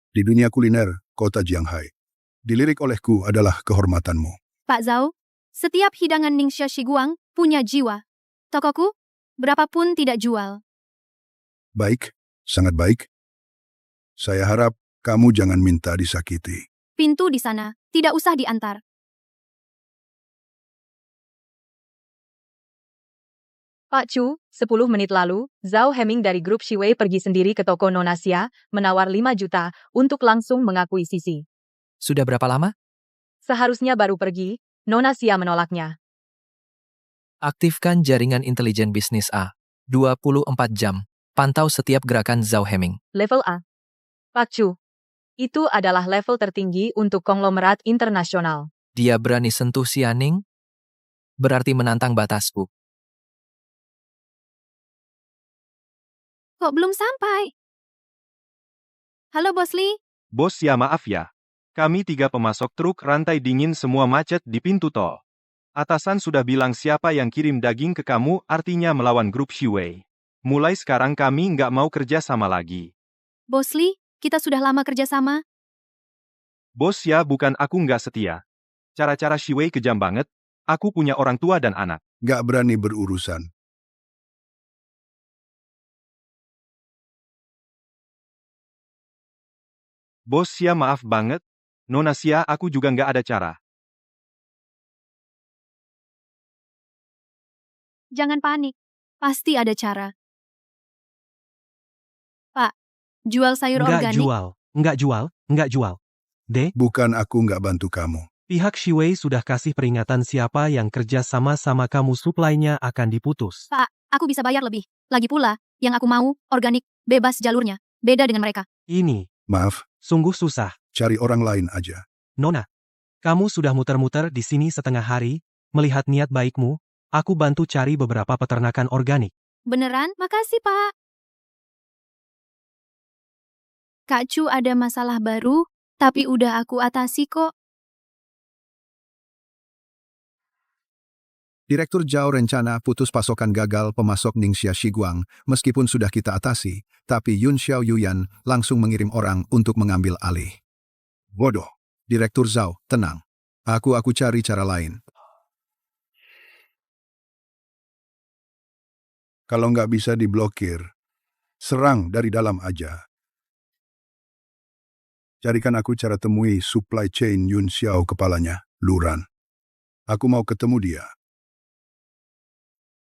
Di dunia kuliner, kota Jianghai. Dilirik olehku adalah kehormatanmu. Pak Zhao, setiap hidangan Ningxia Shiguang punya jiwa. Tokoku, berapapun tidak jual. Baik, sangat baik. Saya harap kamu jangan minta disakiti. Pintu di sana, tidak usah diantar. Pak Chu, 10 menit lalu, Zhao Heming dari grup Shiwei pergi sendiri ke toko Nonasia, menawar 5 juta untuk langsung mengakuisisi. Sudah berapa lama? Seharusnya baru pergi, Nonasia menolaknya. Aktifkan jaringan intelijen bisnis A. 24 jam. Pantau setiap gerakan Zhao Heming. Level A. Pak Chu, itu adalah level tertinggi untuk konglomerat internasional. Dia berani sentuh Xianing? Berarti menantang batasku. Kok belum sampai? Halo Bos Lee, Bos ya maaf ya. Kami 3 pemasok truk rantai dingin semua macet di pintu tol. Atasan sudah bilang siapa yang kirim daging ke kamu artinya melawan grup Shiwei. Mulai sekarang kami nggak mau kerja sama lagi. Bos Lee, kita sudah lama kerjasama. Bos ya bukan aku nggak setia. Cara-cara Shiwei kejam banget. Aku punya orang tua dan anak. Nggak berani berurusan. Bos ya maaf banget. Nona Sia aku juga nggak ada cara. Jangan panik, pasti ada cara. Pak, jual sayur organik. Nggak jual. Bukan aku nggak bantu kamu. Pihak Shiwei sudah kasih peringatan siapa yang kerja sama kamu suplainya akan diputus. Pak, aku bisa bayar lebih. Lagi pula, yang aku mau, organik, bebas jalurnya. Beda dengan mereka. Ini, Maaf, sungguh susah. cari orang lain aja. Nona, kamu sudah muter-muter di sini setengah hari, melihat niat baikmu, aku bantu cari beberapa peternakan organik. Beneran? Makasih, Pak. Kak Chu ada masalah baru, tapi udah aku atasi kok. Direktur Zhao rencana putus pasokan gagal pemasok Ningxia Shiguang, meskipun sudah kita atasi, tapi Yun Xiao Yuyan langsung mengirim orang untuk mengambil alih. Bodoh. Direktur Zhao, tenang. Aku cari cara lain. Kalau nggak bisa diblokir, serang dari dalam aja. Carikan aku cara temui supply chain Yun Xiao kepalanya, Luran. Aku mau ketemu dia.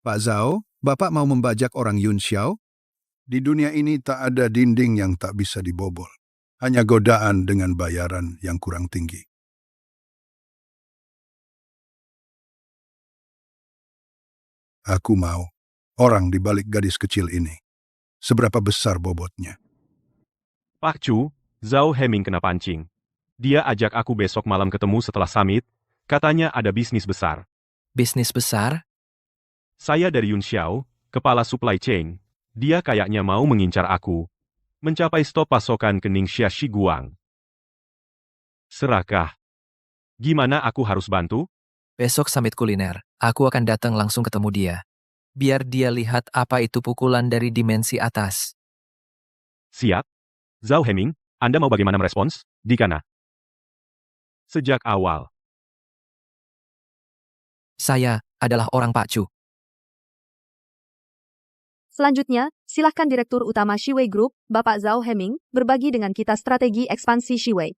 Pak Zhao, Bapak mau membajak orang Yun Xiao? Di dunia ini tak ada dinding yang tak bisa dibobol. Hanya godaan dengan bayaran yang kurang tinggi. Aku mau orang di balik gadis kecil ini. Seberapa besar bobotnya? Pak Chu, Zhao Heming kena pancing. Dia ajak aku besok malam ketemu setelah summit, katanya ada bisnis besar. Bisnis besar? Saya dari Yun Xiao, kepala supply chain. Dia kayaknya mau mengincar aku. Mencapai stop pasokan ke Ningxia Shiguang. Serakah. Gimana aku harus bantu? Besok summit kuliner, aku akan datang langsung ketemu dia. Biar dia lihat apa itu pukulan dari dimensi atas. Siap. Zhao Heming, Anda mau bagaimana merespons? Dikana. Sejak awal. Saya adalah orang Pak Chu. Selanjutnya, silahkan Direktur Utama Shiwei Group, Bapak Zhao Heming, berbagi dengan kita strategi ekspansi Shiwei.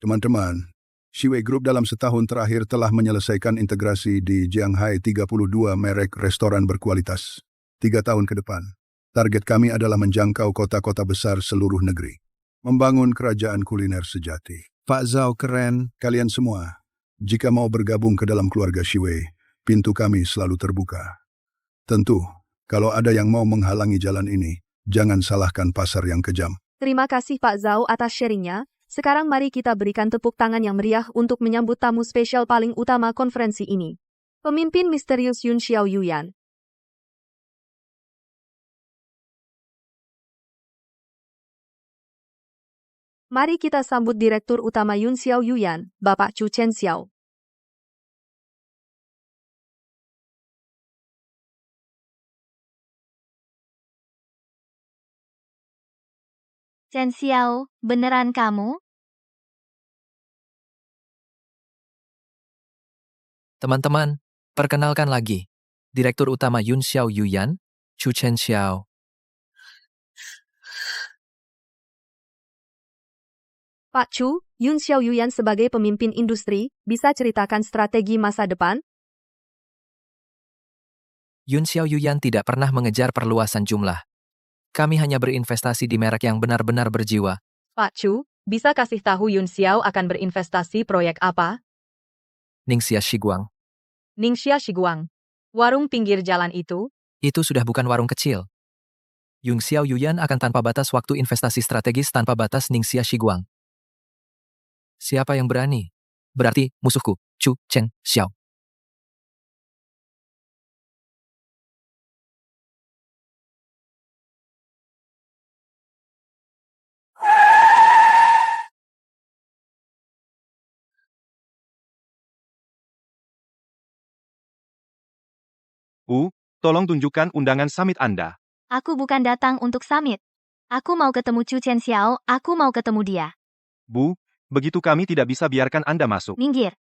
Teman-teman, Shiwei Group dalam setahun terakhir telah menyelesaikan integrasi di Jianghai 32 merek restoran berkualitas. 3 tahun ke depan, target kami adalah menjangkau kota-kota besar seluruh negeri. Membangun kerajaan kuliner sejati. Pak Zhao keren, kalian semua. Jika mau bergabung ke dalam keluarga Shiwei, pintu kami selalu terbuka. Tentu, kalau ada yang mau menghalangi jalan ini, jangan salahkan pasar yang kejam. Terima kasih Pak Zhao atas sharingnya. Sekarang mari kita berikan tepuk tangan yang meriah untuk menyambut tamu spesial paling utama konferensi ini. Pemimpin misterius Yun Xiao Yuyan. Mari kita sambut Direktur Utama Yun Xiao Yuyan, Bapak Chu Chen Xiao. Chen Xiao, beneran kamu? Teman-teman, perkenalkan lagi. Direktur Utama Yun Xiao Yuyan, Chu Chen Xiao. Pak Chu, Yun Xiao Yuyan sebagai pemimpin industri, bisa ceritakan strategi masa depan? Yun Xiao Yuyan tidak pernah mengejar perluasan jumlah. Kami hanya berinvestasi di merek yang benar-benar berjiwa. Pak Chu, bisa kasih tahu Yun Xiao akan berinvestasi proyek apa? Ningxia Shiguang. Ningxia Shiguang. Warung pinggir jalan itu? Itu sudah bukan warung kecil. Yun Xiao Yuyan akan tanpa batas waktu investasi strategis tanpa batas Ningxia Shiguang. Siapa yang berani? Berarti musuhku, Chu Chen Xiao. Tolong tunjukkan undangan summit Anda. Aku bukan datang untuk summit. Aku mau ketemu Chu Chen Xiao, aku mau ketemu dia. Bu, begitu kami tidak bisa biarkan Anda masuk. Minggir.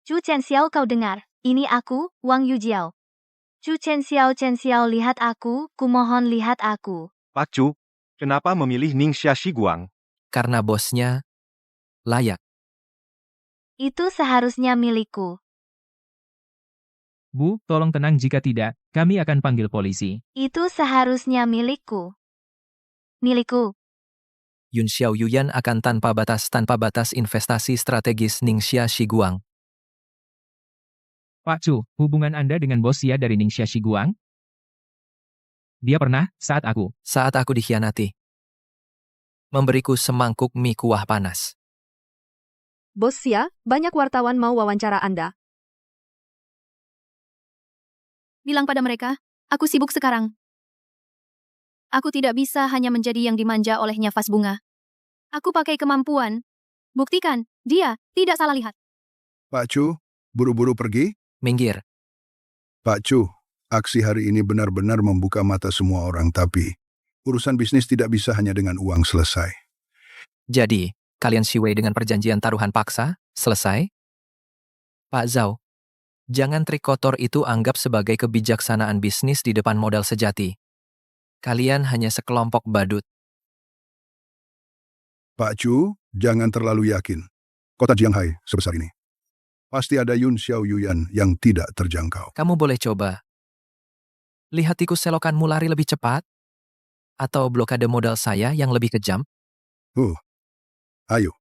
Chu Chen Xiao, kau dengar. Ini aku, Wang Yujiao. Chu Chen Xiao, lihat aku, kumohon lihat aku. Pak Chu, kenapa memilih Ningxia Shiguang? Karena bosnya layak. Itu seharusnya milikku. Bu, tolong tenang, jika tidak, kami akan panggil polisi. Itu seharusnya milikku. Milikku. Yun Xiao Yuyan akan tanpa batas investasi strategis Ningxia Shiguang. Pak Chu, hubungan Anda dengan bos Xia dari Ningxia Shiguang? Dia pernah, saat aku dikhianati. Memberiku semangkuk mie kuah panas. Bos Xia, banyak wartawan mau wawancara Anda. Bilang pada mereka, aku sibuk sekarang. Aku tidak bisa hanya menjadi yang dimanja olehnya vas bunga. Aku pakai kemampuan. Buktikan, dia tidak salah lihat. Pak Chu, Buru-buru pergi? Minggir. Pak Chu, aksi hari ini benar-benar membuka mata semua orang, tapi urusan bisnis tidak bisa hanya dengan uang selesai. Jadi, kalian Shiwei dengan perjanjian taruhan paksa? Selesai? Pak Zhao, jangan trik kotor itu anggap sebagai kebijaksanaan bisnis di depan modal sejati. Kalian hanya sekelompok badut. Pak Chu, jangan terlalu yakin. Kota Jianghai sebesar ini. Pasti ada Yun Xiao Yuyan yang tidak terjangkau. Kamu boleh coba. Lihat tikus selokanmu lari lebih cepat? Atau blokade modal saya yang lebih kejam? Ayo.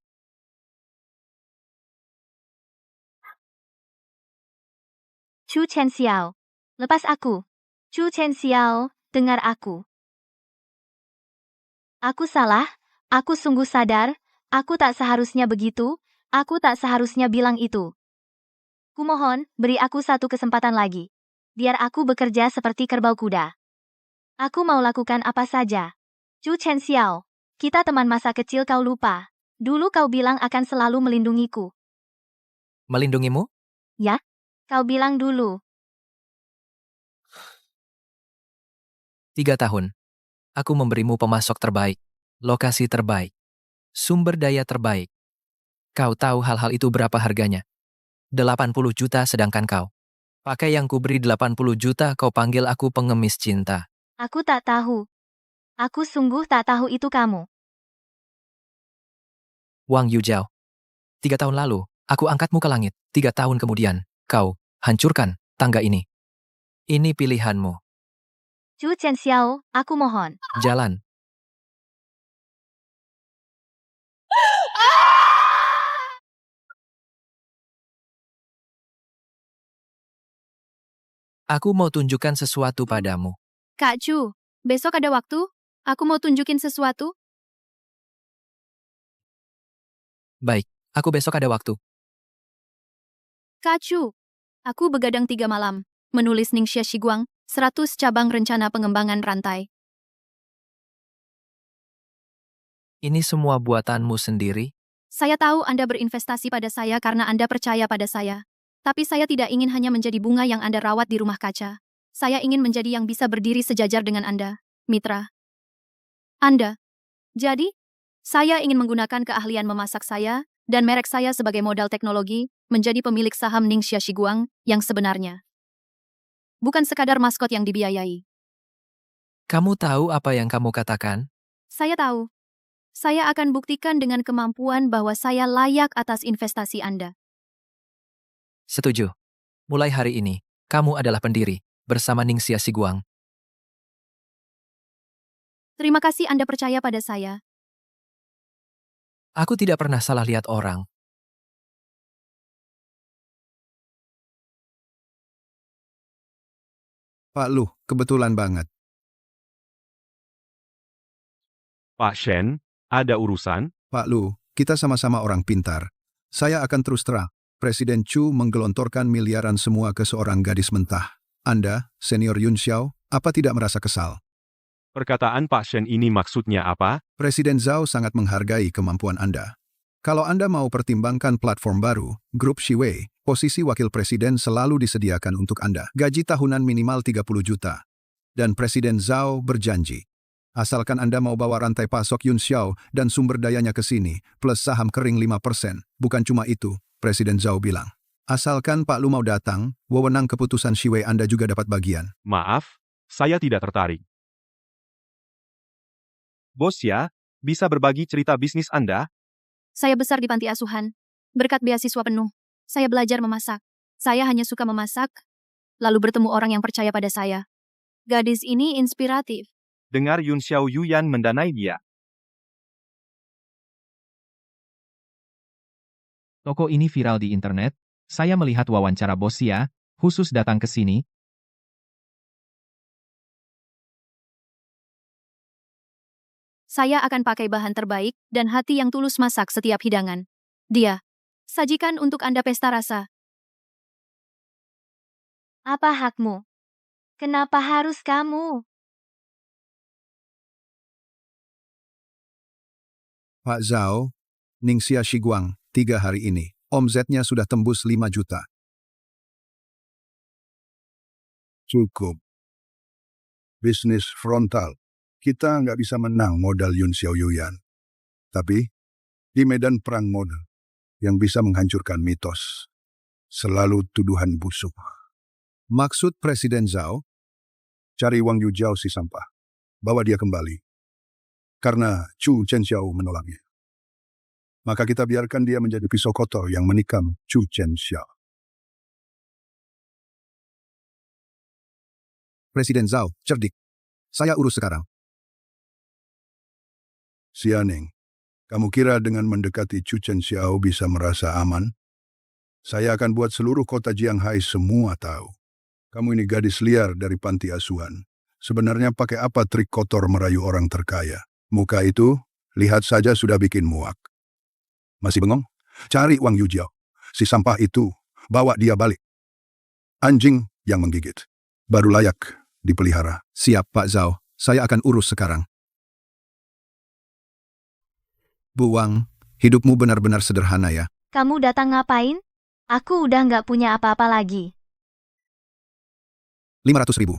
Chu Chen Xiao, lepas aku. Chu Chen Xiao, dengar aku. Aku salah, aku sungguh sadar, aku tak seharusnya begitu, aku tak seharusnya bilang itu. Kumohon, beri aku satu kesempatan lagi. Biar aku bekerja seperti kerbau kuda. Aku mau lakukan apa saja. Chu Chen Xiao, kita teman masa kecil, kau lupa. Dulu kau bilang akan selalu melindungiku. Melindungimu? Ya? Kau bilang dulu. 3 tahun. Aku memberimu pemasok terbaik, lokasi terbaik, sumber daya terbaik. Kau tahu hal-hal itu berapa harganya? 80 juta sedangkan kau. Pakai yang kuberi 80 juta kau panggil aku pengemis cinta. Aku tak tahu. Aku sungguh tak tahu itu kamu. Wang Yuzhao. 3 tahun lalu, aku angkatmu ke langit. 3 tahun kemudian, kau hancurkan tangga ini. Ini pilihanmu. Chu Chen Xiao, aku mohon. Jalan. Aku mau tunjukkan sesuatu padamu. Kak Chu, besok ada waktu? Aku mau tunjukin sesuatu. Baik, aku besok ada waktu. Kak Chu, aku begadang 3 malam. Menulis Ningxia Shiguang, 100 cabang rencana pengembangan rantai. Ini semua buatanmu sendiri? Saya tahu Anda berinvestasi pada saya karena Anda percaya pada saya. Tapi saya tidak ingin hanya menjadi bunga yang Anda rawat di rumah kaca. Saya ingin menjadi yang bisa berdiri sejajar dengan Anda, mitra. Anda. Jadi, saya ingin menggunakan keahlian memasak saya dan merek saya sebagai modal teknologi menjadi pemilik saham Ningxia Shiguang yang sebenarnya. Bukan sekadar maskot yang dibiayai. Kamu tahu apa yang kamu katakan? Saya tahu. Saya akan buktikan dengan kemampuan bahwa saya layak atas investasi Anda. Setuju. Mulai hari ini, kamu adalah pendiri, bersama Ningxia Shiguang. Terima kasih Anda percaya pada saya. Aku tidak pernah salah lihat orang. Pak Lu, kebetulan banget. Pak Shen, ada urusan? Pak Lu, kita sama-sama orang pintar. Saya akan terus terang. Presiden Chu menggelontorkan miliaran semua ke seorang gadis mentah. Anda, senior Yun Xiao, apa tidak merasa kesal? Perkataan Pak Shen ini maksudnya apa? Presiden Zhao sangat menghargai kemampuan Anda. Kalau Anda mau pertimbangkan platform baru, Grup Shiwei, posisi wakil presiden selalu disediakan untuk Anda. Gaji tahunan minimal 30 juta. Dan Presiden Zhao berjanji, asalkan Anda mau bawa rantai pasok Yun Xiao dan sumber dayanya ke sini, plus saham kering 5%. Bukan cuma itu, Presiden Zhao bilang. Asalkan Pak Lu mau datang, wewenang keputusan Shiwei Anda juga dapat bagian. Maaf, saya tidak tertarik. Bos ya, bisa berbagi cerita bisnis Anda? Saya besar di panti asuhan. Berkat beasiswa penuh, saya belajar memasak. Saya hanya suka memasak, lalu bertemu orang yang percaya pada saya. Gadis ini inspiratif. Dengar Yun Xiao Yuyan mendanai dia. Toko ini viral di internet. Saya melihat wawancara bos ya, khusus datang ke sini. Saya akan pakai bahan terbaik dan hati yang tulus masak setiap hidangan. Dia, sajikan untuk Anda pesta rasa. Apa hakmu? Kenapa harus kamu? Pak Zhao, Ningxia Shiguang, 3 hari ini, omzetnya sudah tembus 5 juta. Cukup. Bisnis frontal. Kita nggak bisa menang modal Yun Xiao Yuyan. Tapi, di medan perang modal, yang bisa menghancurkan mitos. Selalu tuduhan busuk. Maksud Presiden Zhao, cari Wang Yujiao si sampah. Bawa dia kembali. Karena Chu Chenxiao menolaknya. Maka kita biarkan dia menjadi pisau kotor yang menikam Chu Chenxiao. Presiden Zhao, cerdik. Saya urus sekarang. Xianing, kamu kira dengan mendekati Chu Chenxiao bisa merasa aman? Saya akan buat seluruh kota Jianghai semua tahu. Kamu ini gadis liar dari panti asuhan. Sebenarnya pakai apa trik kotor merayu orang terkaya? Muka itu, lihat saja sudah bikin muak. Masih bengong? Cari Wang Yujiao. Si sampah itu, bawa dia balik. Anjing yang menggigit. Baru layak dipelihara. Siap, Pak Zhao. Saya akan urus sekarang. Bu Wang, hidupmu benar-benar sederhana ya. Kamu datang ngapain? Aku udah nggak punya apa-apa lagi. 500.000.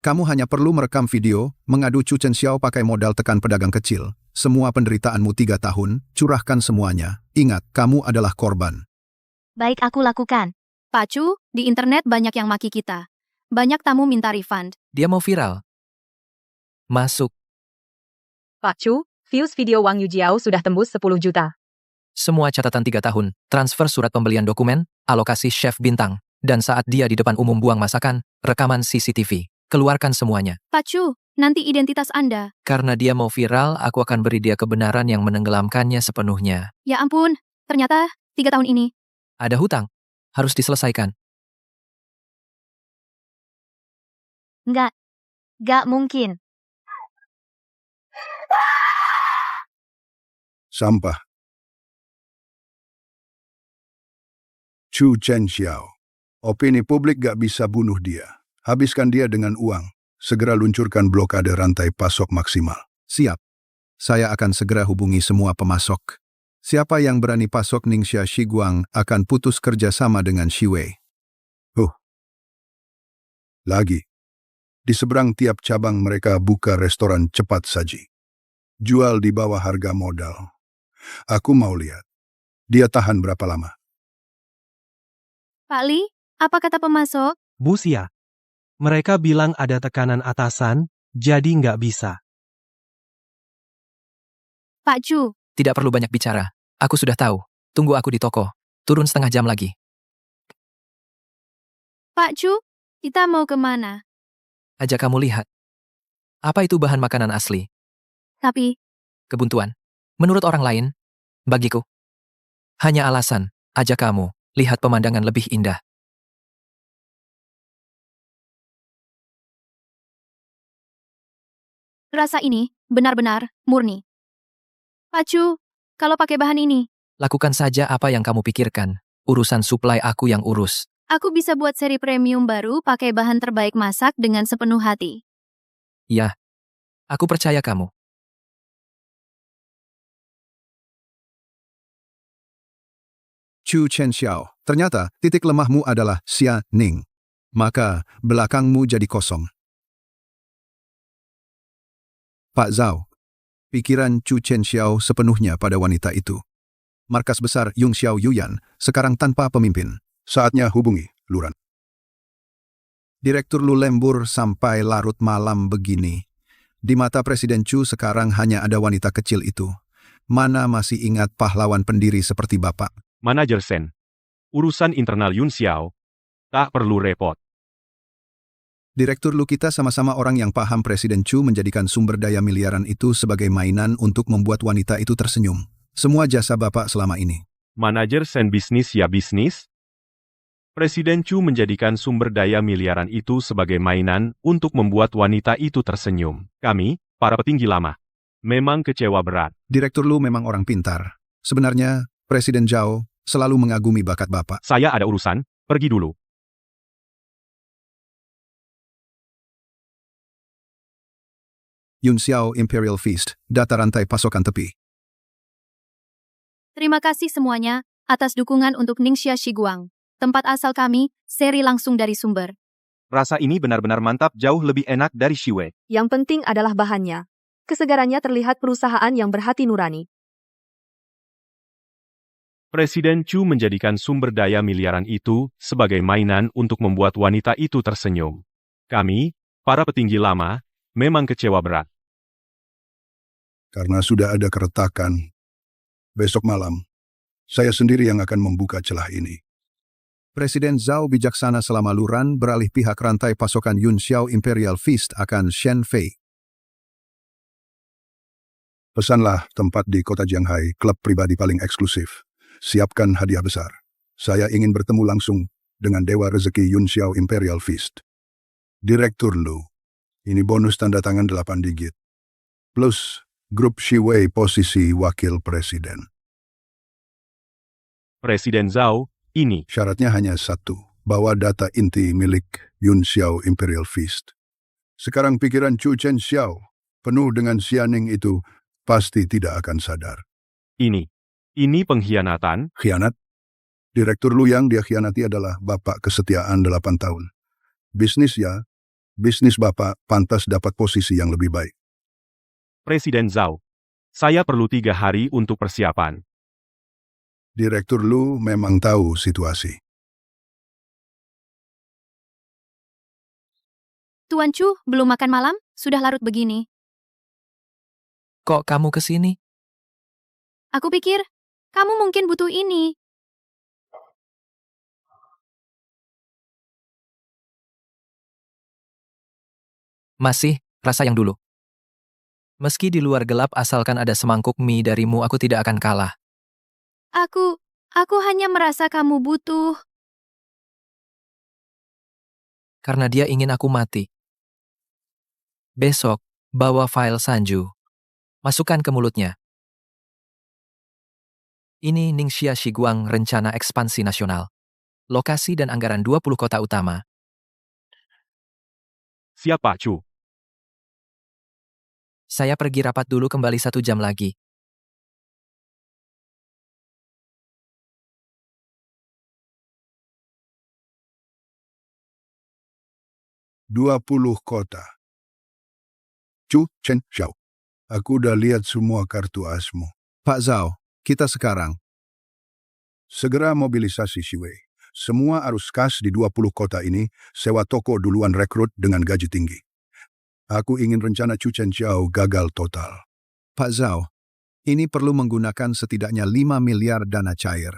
Kamu hanya perlu merekam video, mengadu Chu Chenxiao pakai modal tekan pedagang kecil. Semua penderitaanmu 3 tahun, curahkan semuanya. Ingat, kamu adalah korban. Baik, aku lakukan. Pak Chu, di internet banyak yang maki kita. Banyak tamu minta refund. Dia mau viral. Masuk. Pak Chu, views video Wang Yujiao sudah tembus 10 juta. Semua catatan 3 tahun, transfer surat pembelian dokumen, alokasi chef bintang, dan saat dia di depan umum buang masakan, rekaman CCTV. Keluarkan semuanya. Pak Chu, nanti identitas Anda. Karena dia mau viral, aku akan beri dia kebenaran yang menenggelamkannya sepenuhnya. Ya ampun, ternyata 3 tahun ini. Ada hutang. Harus diselesaikan. Nggak mungkin. Sampah. Chu Chenxiao. Opini publik gak bisa bunuh dia. Habiskan dia dengan uang. Segera luncurkan blokade rantai pasok maksimal. Siap. Saya akan segera hubungi semua pemasok. Siapa yang berani pasok Ningxia Shiguang akan putus kerjasama dengan Shiwei. Lagi. Di seberang tiap cabang mereka buka restoran cepat saji. Jual di bawah harga modal. Aku mau lihat. Dia tahan berapa lama? Pak Li, apa kata pemasok? Bu Xia. Mereka bilang ada tekanan atasan, jadi nggak bisa. Pak Chu, Tidak perlu banyak bicara. Aku sudah tahu. Tunggu aku di toko. Turun setengah jam lagi. Pak Chu, kita mau kemana? Ajak kamu lihat. Apa itu bahan makanan asli? Tapi, Kebuntuan. Menurut orang lain, bagiku, hanya alasan. Ajak kamu, lihat pemandangan lebih indah. rasa ini benar-benar murni. Pak Chu, kalau pakai bahan ini, Lakukan saja apa yang kamu pikirkan. Urusan suplai aku yang urus. aku bisa buat seri premium baru pakai bahan terbaik masak dengan sepenuh hati. Ya, aku percaya kamu. Chu Chenxiao, ternyata titik lemahmu adalah Xia Ning. Maka, belakangmu jadi kosong. Pak Zhao, pikiran Chu Chenxiao sepenuhnya pada wanita itu. Markas besar Yung Xiao Yuyan, sekarang tanpa pemimpin. Saatnya hubungi Luran. Direktur Lu lembur sampai larut malam begini. Di mata Presiden Chu sekarang hanya ada wanita kecil itu. Mana masih ingat pahlawan pendiri seperti Bapak? Manajer Sen. Urusan internal Yun Xiao. Tak perlu repot. Direktur Lu kita sama-sama orang yang paham Presiden Chu menjadikan sumber daya miliaran itu sebagai mainan untuk membuat wanita itu tersenyum. Semua jasa Bapak selama ini. Manajer Sen bisnis ya bisnis. Presiden Chu menjadikan sumber daya miliaran itu sebagai mainan untuk membuat wanita itu tersenyum. Kami, para petinggi lama, memang kecewa berat. Direktur Lu memang orang pintar. Sebenarnya, Presiden Zhao selalu mengagumi bakat Bapak. Saya ada urusan, pergi dulu. Yun Xiao Imperial Feast, data rantai pasokan tepi. Terima kasih semuanya atas dukungan untuk Ningxia Shiguang. Tempat asal kami, seri langsung dari sumber. Rasa ini benar-benar mantap, jauh lebih enak dari Shiwe. Yang penting adalah bahannya. Kesegarannya terlihat perusahaan yang berhati nurani. Presiden Chu menjadikan sumber daya miliaran itu sebagai mainan untuk membuat wanita itu tersenyum. Kami, para petinggi lama, memang kecewa berat. Karena sudah ada keretakan, besok malam, saya sendiri yang akan membuka celah ini. Presiden Zhao bijaksana selama Luran beralih pihak rantai pasokan Yun Xiao Imperial Feast akan Shen Fei. Pesanlah tempat di kota Jianghai, klub pribadi paling eksklusif. Siapkan hadiah besar. Saya ingin bertemu langsung dengan Dewa Rezeki Yun Xiao Imperial Feast. Direktur Lu, ini bonus tanda tangan 8 digit. Plus, grup Shiwei posisi wakil presiden. Presiden Zhao, ini. Syaratnya hanya satu, bawa data inti milik Yun Xiao Imperial Feast. Sekarang pikiran Chu Chen Xiao, penuh dengan sianing itu, pasti tidak akan sadar. Ini pengkhianatan. Khianat? Direktur Lu yang dia khianati adalah bapak kesetiaan 8 tahun. Bisnis ya, bisnis bapak pantas dapat posisi yang lebih baik. Presiden Zhao, saya perlu 3 hari untuk persiapan. Direktur Lu memang tahu situasi. Tuan Chu, belum makan malam? Sudah larut begini. Kok kamu ke sini? Aku pikir, kamu mungkin butuh ini. Masih, rasa yang dulu. Meski di luar gelap asalkan ada semangkuk mie darimu aku tidak akan kalah. Aku hanya merasa kamu butuh. Karena dia ingin aku mati. Besok, bawa file Sanju. Masukkan ke mulutnya. Ini Ningxia Shiguang Rencana Ekspansi Nasional. Lokasi dan anggaran 20 kota utama. Siapa Chu? Saya pergi rapat dulu, kembali 1 jam lagi. "20 kota. Chu Chen Xiao, aku udah lihat semua kartu asmu. Pak Zhao, kita sekarang segera mobilisasi Shiwei. Semua arus kas di 20 kota ini sewa toko duluan, rekrut dengan gaji tinggi. Aku ingin rencana Chu Chen Xiao gagal total. Pak Zhao, ini perlu menggunakan setidaknya 5 miliar dana cair.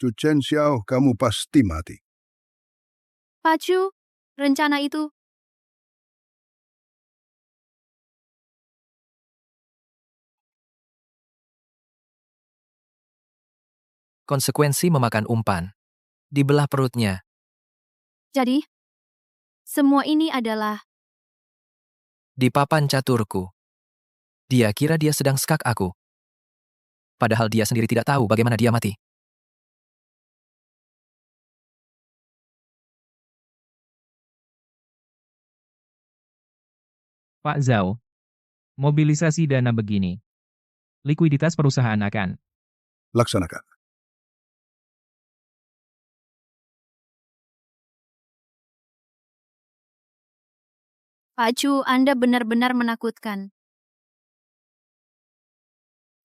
Chu Chen Xiao, kamu pasti mati. Pak Chu, rencana itu. Konsekuensi memakan umpan. Dibelah perutnya. Jadi, semua ini adalah Di papan caturku. Dia kira dia sedang skak aku. Padahal dia sendiri tidak tahu bagaimana dia mati. Pak Zhao. Mobilisasi dana begini. Likuiditas perusahaan akan Laksanakan. Pak Chu, Anda benar-benar menakutkan.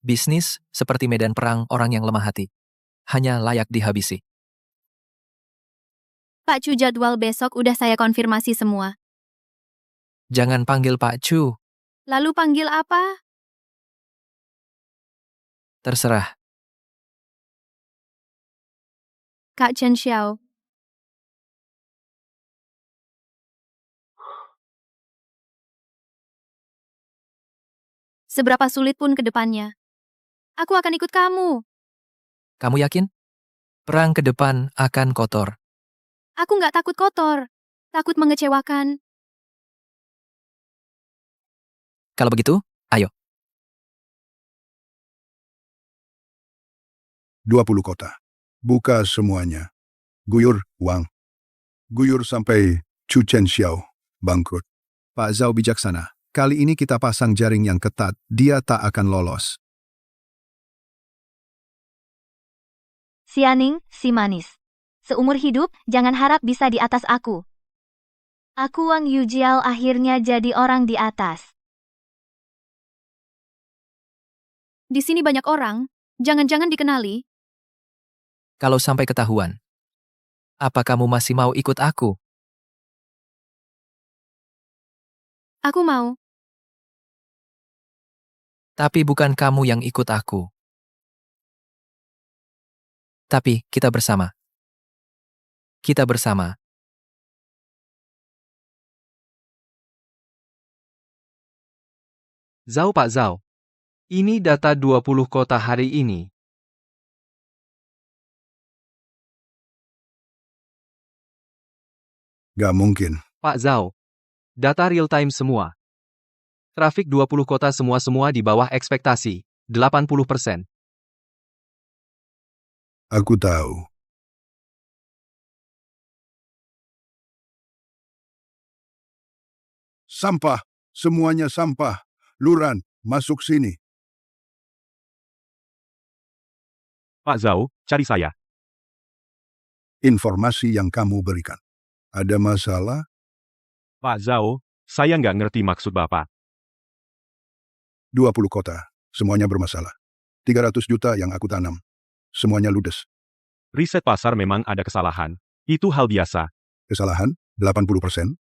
Bisnis, seperti medan perang orang yang lemah hati. Hanya layak dihabisi. Pak Chu, jadwal besok udah saya konfirmasi semua. Jangan panggil Pak Chu. Lalu panggil apa? Terserah. Kak Chen Xiao. Seberapa sulit pun ke depannya, aku akan ikut kamu. Kamu yakin? Perang ke depan akan kotor. Aku nggak takut kotor, takut mengecewakan. Kalau begitu, ayo. 20 kota. Buka semuanya. Guyur uang. Guyur sampai Chu Chen Xiao bangkrut. Pak Zhao bijaksana. Kali ini kita pasang jaring yang ketat. Dia tak akan lolos. Xianing, si manis. Seumur hidup, jangan harap bisa di atas aku. Aku Wang Yujiao akhirnya jadi orang di atas. Di sini banyak orang, jangan-jangan dikenali. Kalau sampai ketahuan, apa kamu masih mau ikut aku? Aku mau. Tapi bukan kamu yang ikut aku. Tapi kita bersama. Kita bersama. Zhao Pak Zhao. Ini data 20 kota hari ini. Gak mungkin. Pak Zhao. Data real time semua. Trafik 20 kota semua di bawah ekspektasi. 80%. Aku tahu. Sampah. Semuanya sampah. Luran, masuk sini. Pak Zhao, cari saya. Informasi yang kamu berikan. Ada masalah? Pak Zhao, saya nggak ngerti maksud Bapak. 20 kota. Semuanya bermasalah. 300 juta yang aku tanam. Semuanya ludes. Riset pasar memang ada kesalahan. Itu hal biasa. Kesalahan? 80%?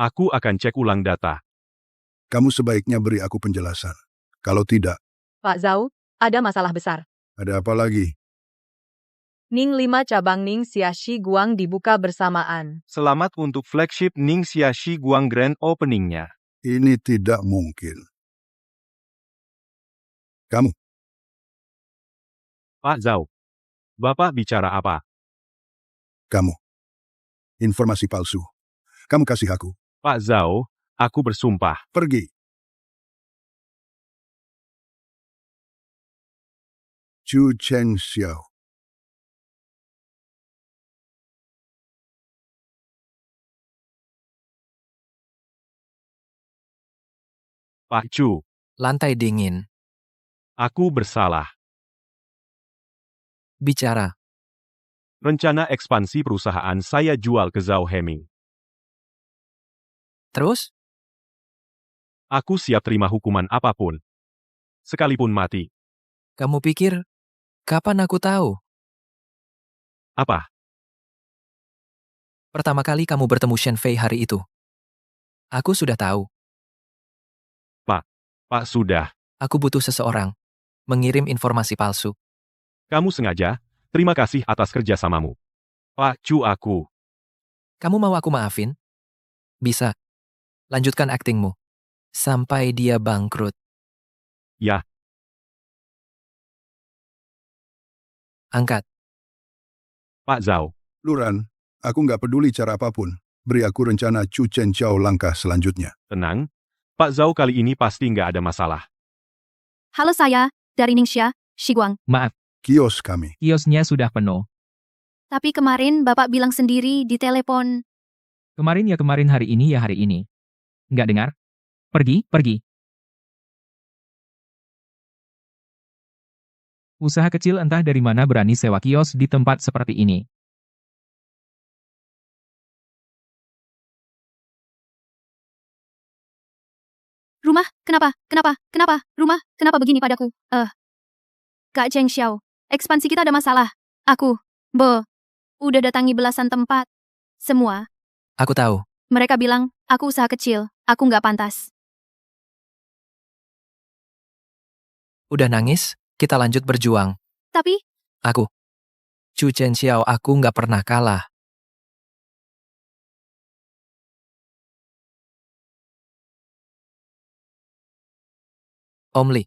Aku akan cek ulang data. Kamu sebaiknya beri aku penjelasan. Kalau tidak, Pak Zhao, ada masalah besar. ada apa lagi? Ning 5 cabang Ning Xiaxi Guang dibuka bersamaan. Selamat untuk flagship Ning Xiaxi Guang Grand Opening-nya. Ini tidak mungkin. Kamu, Pak Zhao, Bapak bicara apa? kamu. Informasi palsu. Kamu kasih aku. Pak Zhao, aku bersumpah. Pergi. Chu Cheng Xiao. Pak Chu, Lantai dingin. aku bersalah. Bicara. Rencana ekspansi perusahaan saya jual ke Zhao Heming. Terus? Aku siap terima hukuman apapun. Sekalipun mati. Kamu pikir, kapan aku tahu? Apa? Pertama kali kamu bertemu Shen Fei hari itu. Aku sudah tahu. Pak sudah. Aku butuh seseorang. Mengirim informasi palsu. Kamu sengaja. Terima kasih atas kerjasamamu. Pak Chu aku. Kamu mau aku maafin? Bisa. Lanjutkan aktingmu. Sampai dia bangkrut. Ya. Angkat. Pak Zhao. Luran, aku nggak peduli cara apapun. Beri aku rencana Chu Chen Chao langkah selanjutnya. Tenang. Pak Zhao kali ini pasti nggak ada masalah. Halo saya, dari Ningxia, Shiguang. Maaf, Kios kami. kiosnya sudah penuh. Tapi kemarin Bapak bilang sendiri di telepon. Kemarin ya kemarin, hari ini ya hari ini. Nggak dengar? Pergi, pergi. Usaha kecil entah dari mana berani sewa kios di tempat seperti ini. Rumah, kenapa, rumah, kenapa begini padaku? Kak Cheng Xiao, ekspansi kita ada masalah. Aku, udah datangi belasan tempat. Semua, Aku tahu. mereka bilang, aku usaha kecil, aku nggak pantas. Udah nangis, kita lanjut berjuang. Tapi, Aku. Chu Chen Xiao, aku nggak pernah kalah. Om Li,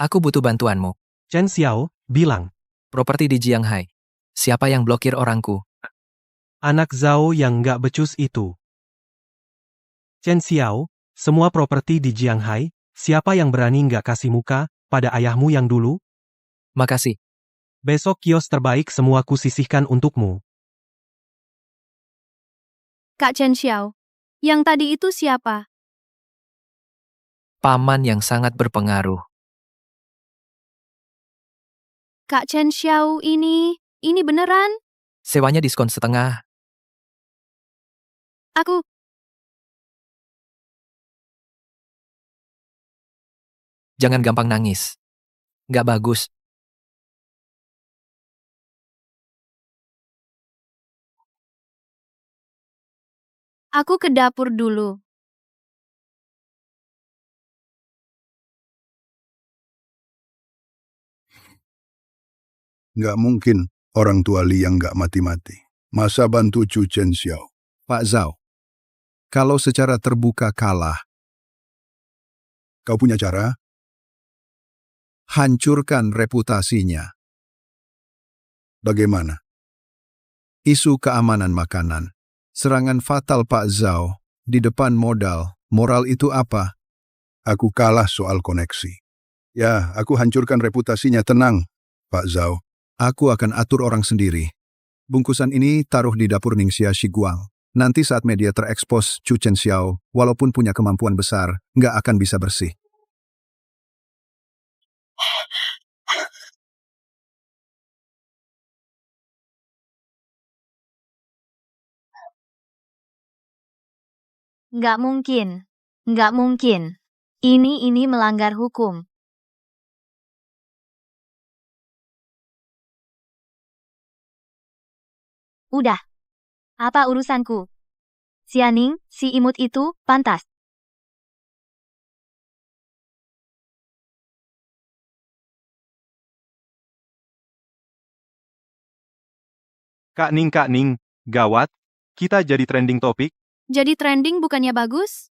aku butuh bantuanmu. Chen Xiao bilang, Properti di Jianghai. Siapa yang blokir orangku? anak Zhao yang nggak becus itu. Chen Xiao, semua properti di Jianghai, siapa yang berani nggak kasih muka pada ayahmu yang dulu? Makasih. Besok kios terbaik semua kusisihkan untukmu. Kak Chen Xiao, yang tadi itu siapa? Paman yang sangat berpengaruh. Kak Chen Xiao ini beneran? Sewanya diskon setengah. Aku, Jangan gampang nangis. Nggak bagus. aku ke dapur dulu. Nggak mungkin orang tua Li yang nggak mati-mati. Masa bantu Chu Chen Xiao? Pak Zhao, kalau secara terbuka kalah, kau punya cara? Hancurkan reputasinya. Bagaimana? Isu keamanan makanan. Serangan fatal Pak Zhao di depan modal. Moral itu apa? Aku kalah soal koneksi. Ya, aku hancurkan reputasinya. Tenang, Pak Zhao. Aku akan atur orang sendiri. Bungkusan ini taruh di dapur Ningxia Shiguang. Nanti saat media terekspos Chu Chen Xiao, walaupun punya kemampuan besar, nggak akan bisa bersih. Nggak mungkin. Nggak mungkin. Ini melanggar hukum. Udah. Apa urusanku? Xianing, si imut itu, pantas. Kak Ning, gawat. Kita jadi trending topik. Jadi trending bukannya bagus?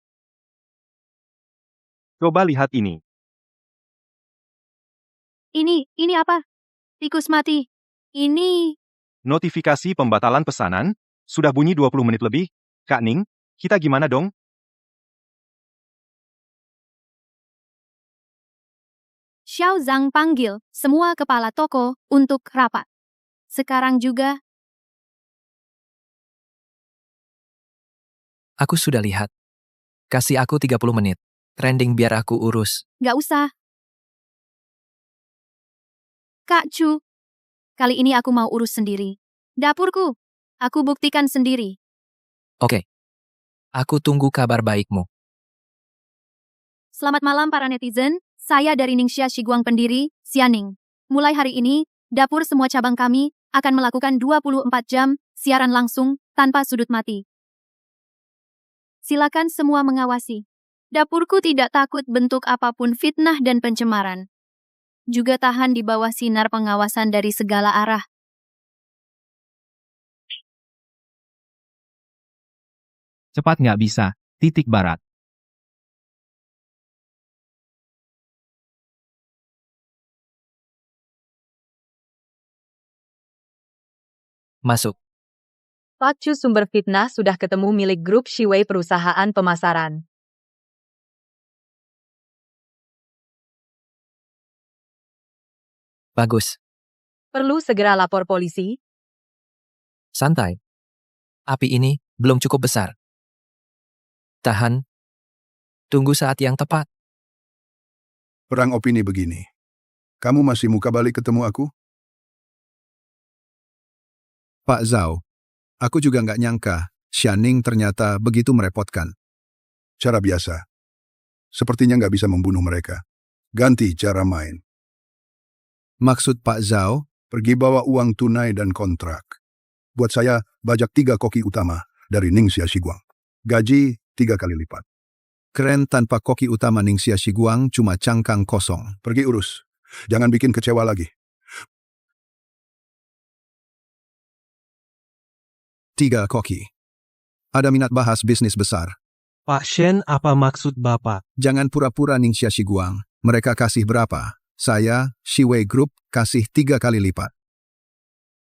Coba lihat ini. Ini apa? Tikus mati. Ini, Notifikasi pembatalan pesanan. Sudah bunyi 20 menit lebih. Kak Ning, kita gimana dong? Xiao Zhang panggil semua kepala toko untuk rapat. Sekarang juga, Aku sudah lihat. Kasih aku 30 menit. Trending biar aku urus. nggak usah. Kak Chu, kali ini aku mau urus sendiri. Dapurku, aku buktikan sendiri. Oke. Aku tunggu kabar baikmu. Selamat malam para netizen, saya dari Ningxia Shiguang pendiri, Xianing. Mulai hari ini, dapur semua cabang kami akan melakukan 24 jam siaran langsung tanpa sudut mati. Silakan semua mengawasi. Dapurku tidak takut bentuk apapun fitnah dan pencemaran. Juga tahan di bawah sinar pengawasan dari segala arah. Cepat nggak bisa. Titik barat. Masuk. Pak Chu sumber fitnah sudah ketemu milik grup Shiwei perusahaan pemasaran. Bagus. Perlu segera lapor polisi. Santai. Api ini belum cukup besar. Tahan. Tunggu saat yang tepat. Perang opini begini. Kamu masih muka balik ketemu aku? Pak Zhao, aku juga nggak nyangka Xianing ternyata begitu merepotkan. Cara biasa. Sepertinya nggak bisa membunuh mereka. Ganti cara main. Maksud Pak Zhao, pergi bawa uang tunai dan kontrak. Buat saya, bajak 3 koki utama dari Ningxia Shiguang. Gaji 3 kali lipat. Keren tanpa koki utama Ningxia Shiguang cuma cangkang kosong. Pergi urus. Jangan bikin kecewa lagi. 3 koki. Ada minat bahas bisnis besar. Pak Shen, apa maksud Bapak? Jangan pura-pura Ningxia Shiguang. Mereka kasih berapa? Saya, Shiwei Group, kasih 3 kali lipat.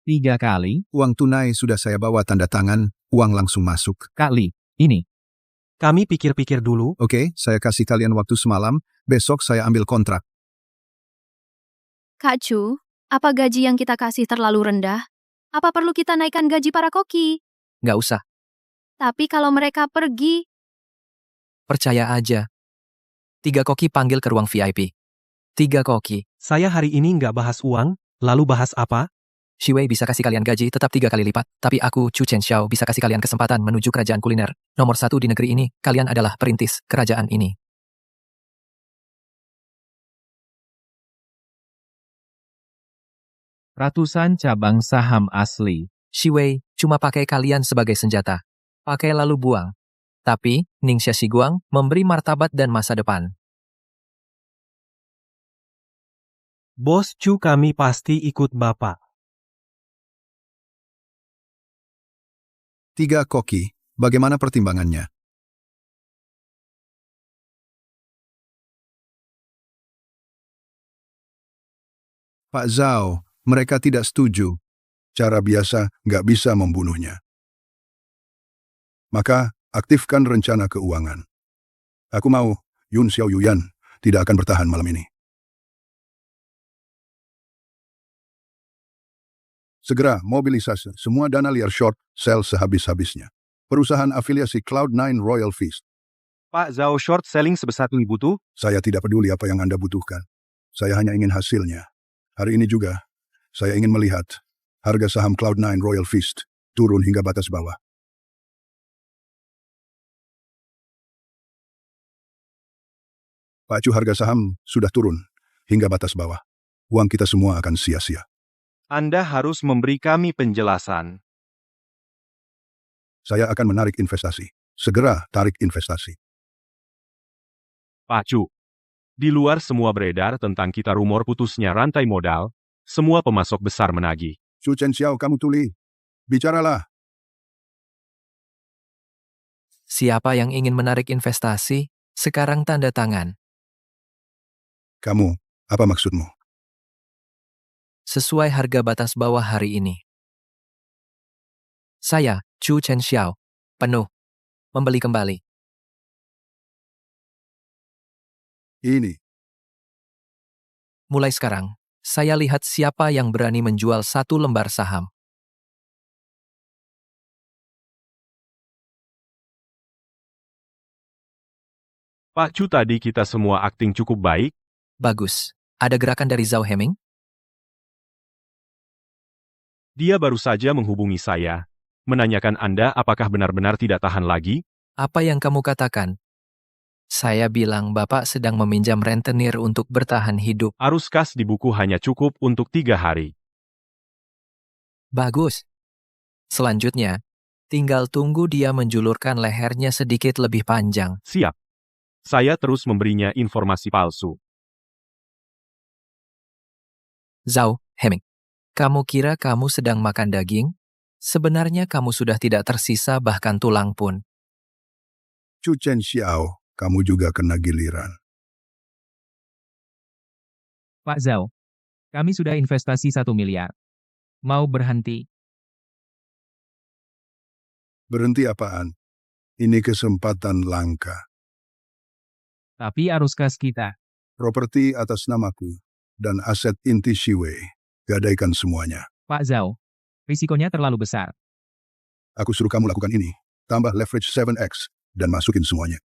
3 kali? Uang tunai sudah saya bawa tanda tangan, uang langsung masuk. Kak Li, ini. Kami pikir-pikir dulu. Oke, saya kasih kalian waktu semalam, besok saya ambil kontrak. Kak Chu, apa gaji yang kita kasih terlalu rendah? Apa perlu kita naikkan gaji para koki? Nggak usah. Tapi kalau mereka pergi, Percaya aja. 3 koki panggil ke ruang VIP. 3 koki. Saya hari ini nggak bahas uang, Lalu bahas apa? Shiwei bisa kasih kalian gaji tetap 3 kali lipat, tapi aku, Chu Chen Xiao, bisa kasih kalian kesempatan menuju kerajaan kuliner. Nomor 1 di negeri ini, kalian adalah perintis kerajaan ini. Ratusan cabang saham asli. Shiwei cuma pakai kalian sebagai senjata. Pakai lalu buang. Tapi, Ningxia Shiguang memberi martabat dan masa depan. Bos Chu, kami pasti ikut Bapak. 3 koki, bagaimana pertimbangannya? Pak Zhao, mereka tidak setuju. Cara biasa nggak bisa membunuhnya. Maka, aktifkan rencana keuangan. Aku mau, Yun Xiao Yuyan tidak akan bertahan malam ini. Segera mobilisasi semua dana liar short sell sehabis-habisnya. Perusahaan afiliasi Cloud9 Royal Feast. Pak Zhao short selling sebesar ini butuh. Saya tidak peduli apa yang Anda butuhkan. Saya hanya ingin hasilnya. Hari ini juga, saya ingin melihat harga saham Cloud9 Royal Feast turun hingga batas bawah. Pak Chu, harga saham sudah turun hingga batas bawah. Uang kita semua akan sia-sia. Anda harus memberi kami penjelasan. Saya akan menarik investasi. Segera tarik investasi. Pak Chu, di luar semua beredar tentang kita rumor putusnya rantai modal, semua pemasok besar menagih. Chu Chen Xiao, kamu tuli. Bicaralah. Siapa yang ingin menarik investasi, sekarang tanda tangan. Kamu, apa maksudmu? Sesuai harga batas bawah hari ini. Saya, Chu Chen Xiao, penuh. Membeli kembali. Ini. Mulai sekarang, saya lihat siapa yang berani menjual 1 lembar saham. Pak Chu, tadi kita semua akting cukup baik. Bagus. Ada gerakan dari Zhao Heming? Dia baru saja menghubungi saya, menanyakan Anda apakah benar-benar tidak tahan lagi. Apa yang kamu katakan? Saya bilang Bapak sedang meminjam rentenir untuk bertahan hidup. Arus kas di buku hanya cukup untuk 3 hari. Bagus. Selanjutnya, tinggal tunggu dia menjulurkan lehernya sedikit lebih panjang. Siap. Saya terus memberinya informasi palsu. Zhao Heming, kamu kira kamu sedang makan daging? Sebenarnya kamu sudah tidak tersisa bahkan tulang pun. Chu Chen Xiao, kamu juga kena giliran. Pak Zhao, kami sudah investasi 1 miliar. Mau berhenti? Berhenti apaan? Ini kesempatan langka. Tapi arus kas kita. Properti atas namaku dan aset inti Shiwei. Gadaikan semuanya. Pak Zhao, risikonya terlalu besar. Aku suruh kamu lakukan ini. Tambah leverage 7x dan masukin semuanya.